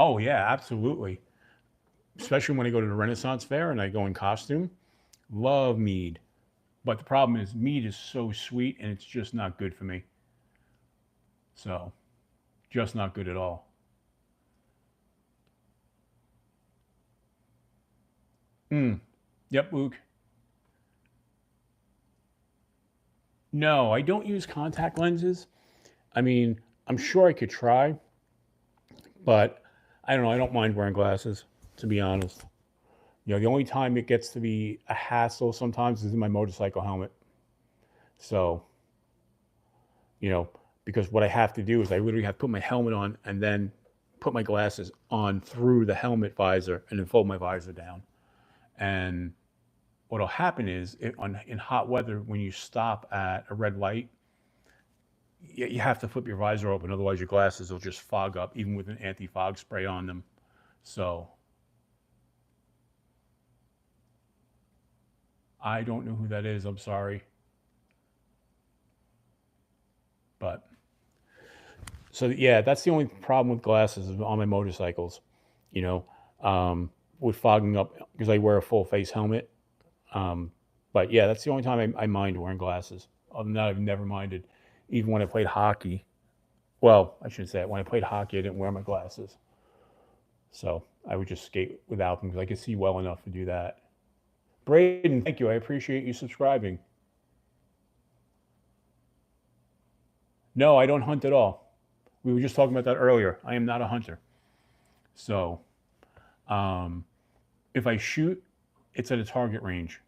Oh yeah, absolutely. Especially when I go to the Renaissance Fair and I go in costume. Love mead. But the problem is mead is so sweet and it's just not good for me. So, just not good at all. Mm. Yep, Luke. No, I don't use contact lenses. I mean, I'm sure I could try, but I don't know. I don't mind wearing glasses, to be honest. The only time it gets to be a hassle sometimes is in my motorcycle helmet. So, you know, because what I have to do is I literally have to put my helmet on and then put my glasses on through the helmet visor and then fold my visor down. And what'll happen is in hot weather, when you stop at a red light, you have to flip your visor open. Otherwise, your glasses will just fog up, even with an anti fog spray on them. So I don't know who that is. I'm sorry. But so yeah, that's the only problem with glasses on my motorcycles, you know, with fogging up because I wear a full face helmet. Um, but yeah, that's the only time I mind wearing glasses. Other than that, I've never minded. Even when I played hockey, well, I shouldn't say it. When I played hockey, I didn't wear my glasses, so I would just skate without them because I could see well enough to do that. Braden, thank you. I appreciate you subscribing. No, I don't hunt at all. We were just talking about that earlier. I am not a hunter. So um, if I shoot, it's at a target range.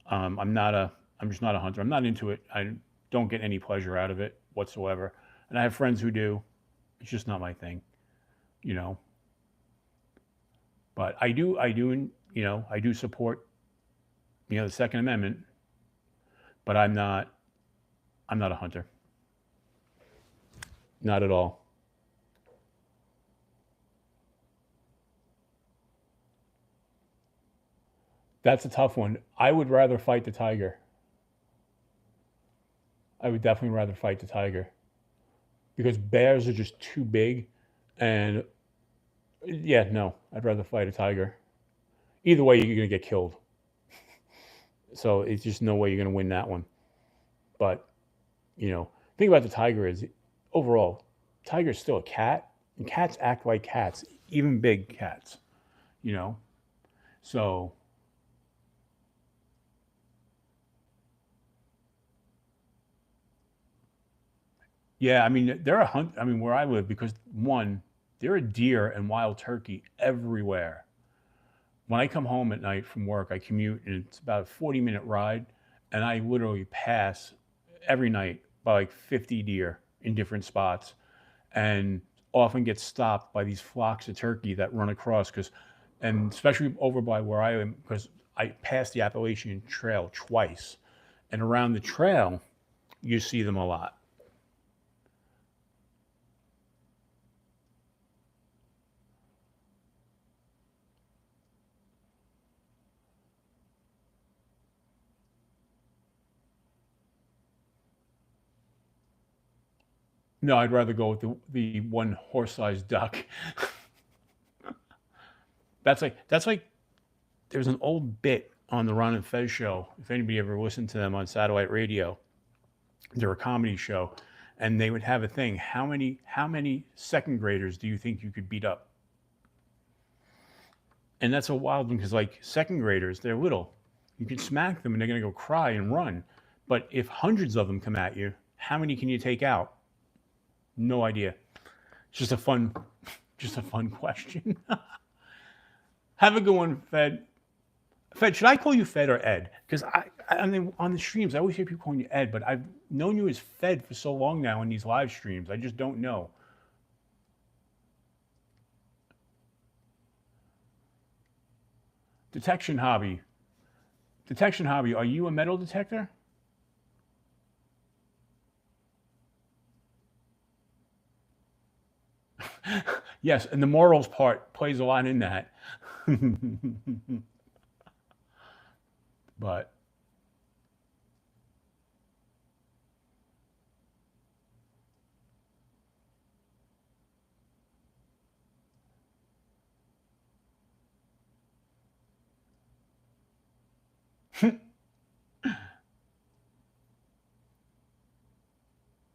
I'm not a. I'm just not a hunter. I'm not into it. I don't get any pleasure out of it whatsoever. And I have friends who do. It's just not my thing, you know. But I do. I do. I do support the Second Amendment. But I'm not. I'm not a hunter. Not at all. That's a tough one. I would rather fight the tiger. I would definitely rather fight the tiger because bears are just too big. And yeah, no, I'd rather fight a tiger. Either way, you're going to get killed. So it's just no way you're going to win that one. But, think about the tiger is overall, tiger's still a cat, and cats act like cats, even big cats, you know? So, yeah, I mean, they're a hunt. I mean, where I live, because one, there are deer and wild turkey everywhere. When I come home at night from work, I commute and it's about a 40-minute ride, and I literally pass every night by like 50 deer in different spots and often get stopped by these flocks of turkey that run across and especially over by where I am because I passed the Appalachian Trail twice, and around the trail you see them a lot. No, I'd rather go with the one horse-sized duck. That's like there's an old bit on the Ron and Fez show. If anybody ever listened to them on satellite radio, they're a comedy show, and they would have a thing. How many second graders do you think you could beat up? And that's a wild one because like second graders, they're little. You can smack them and they're gonna go cry and run. But if hundreds of them come at you, how many can you take out? No idea. It's just a fun question. Have a good one, Fed. Fed, should I call you Fed or Ed? Because I mean, on the streams, I always hear people calling you Ed, but I've known you as Fed for so long now in these live streams. I just don't know. Detection hobby. Detection hobby. Are you a metal detector? Yes, and the morals part plays a lot in that. But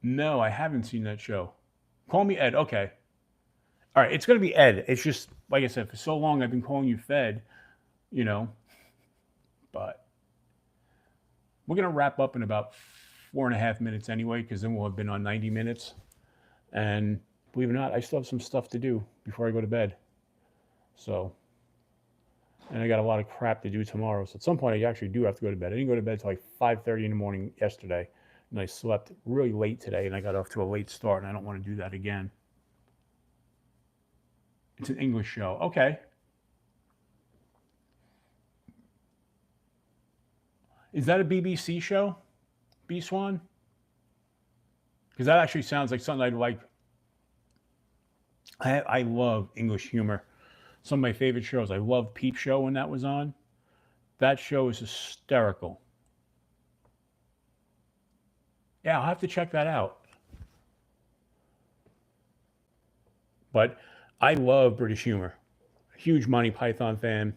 No, I haven't seen that show. Call me Ed. Okay. All right. It's going to be Ed. It's just, like I said, for so long I've been calling you Fed, you know, but we're going to wrap up in about 4.5 minutes anyway, because then we'll have been on 90 minutes. And believe it or not, I still have some stuff to do before I go to bed. So, and I got a lot of crap to do tomorrow. So at some point, I actually do have to go to bed. I didn't go to bed till like 5:30 in the morning yesterday, and I slept really late today, and I got off to a late start, and I don't want to do that again. It's an English show. Okay. Is that a BBC show? B Swan? Because that actually sounds like something I'd like. I love English humor. Some of my favorite shows. I love Peep Show when that was on. That show is hysterical. Yeah, I'll have to check that out. But I love British humor. Huge Monty Python fan.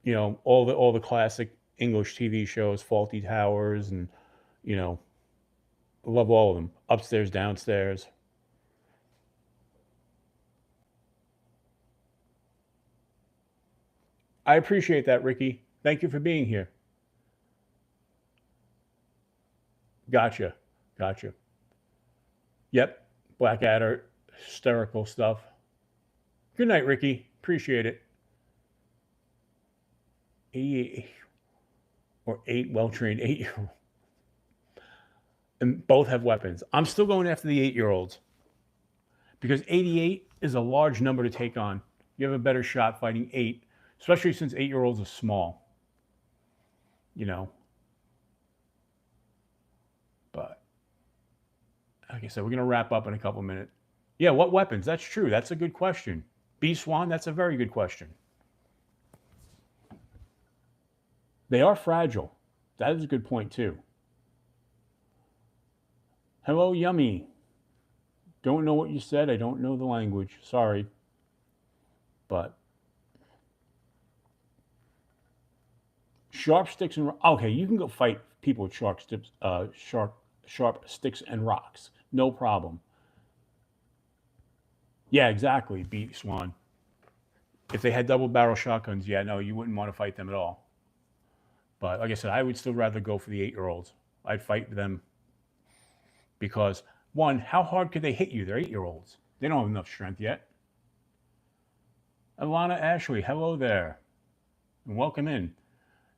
You know, all the classic English TV shows, Faulty Towers, and you know, love all of them. Upstairs, downstairs. I appreciate that, Ricky. Thank you for being here. Gotcha. Gotcha. Yep. Blackadder, hysterical stuff. Good night, Ricky. Appreciate it. 88 or 8 well-trained 8-year-olds. And both have weapons. I'm still going after the 8-year-olds because 88 is a large number to take on. You have a better shot fighting 8, especially since 8-year-olds are small, you know. But like I said, we're going to wrap up in a couple minutes. Yeah, what weapons? That's true. That's a good question. B Swan, that's a very good question. They are fragile. That is a good point, too. Hello, Yummy. Don't know what you said. I don't know the language. Sorry. But sharp sticks and okay, you can go fight people with sharp sticks and rocks. No problem. Yeah, exactly. Beat Swan. If they had double barrel shotguns, yeah, no, you wouldn't want to fight them at all. But like I said, I would still rather go for the 8-year-olds. I'd fight them because one, how hard could they hit you? They're 8-year-olds. They don't have enough strength yet. Alana Ashley, hello there, and welcome in.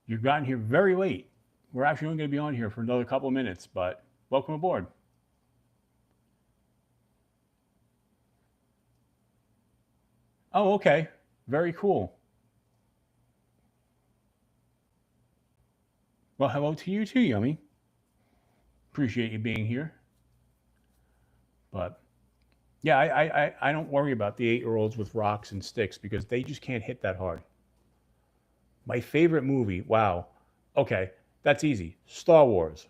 You've gotten here very late. We're actually only going to be on here for another couple of minutes, but welcome aboard. Oh, okay. Very cool. Well, hello to you too, Yummy. Appreciate you being here. But yeah, I don't worry about the 8-year-olds with rocks and sticks because they just can't hit that hard. My favorite movie, wow. Okay, that's easy. Star Wars.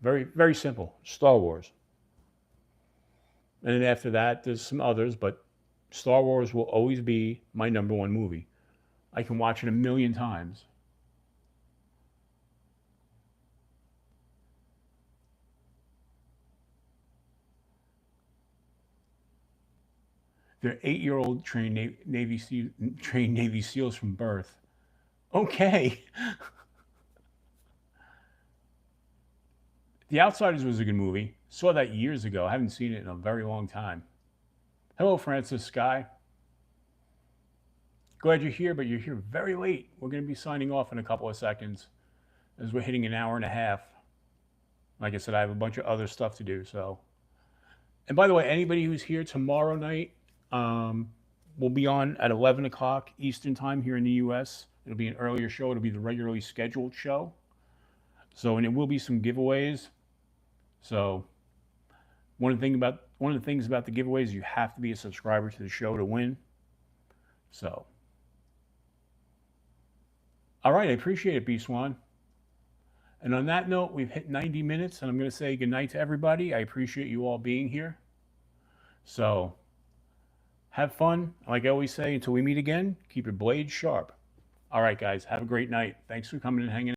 Very, very simple. Star Wars. And then after that, there's some others, but Star Wars will always be my number one movie. I can watch it a million times. They're 8-year-old trained Navy SEALs from birth. Okay. The Outsiders was a good movie. Saw that years ago. I haven't seen it in a very long time. Hello, Francis Sky. Glad you're here, but you're here very late. We're going to be signing off in a couple of seconds as we're hitting an hour and a half. Like I said, I have a bunch of other stuff to do. So, and by the way, anybody who's here tomorrow night, we'll be on at 11 o'clock Eastern time here in the U.S. It'll be an earlier show. It'll be the regularly scheduled show. So, and it will be some giveaways. So, one of the things about the giveaways, you have to be a subscriber to the show to win. So, all right, I appreciate it, B Swan. And on that note, we've hit 90 minutes, and I'm going to say goodnight to everybody. I appreciate you all being here. So, have fun. Like I always say, until we meet again, keep your blades sharp. All right, guys, have a great night. Thanks for coming and hanging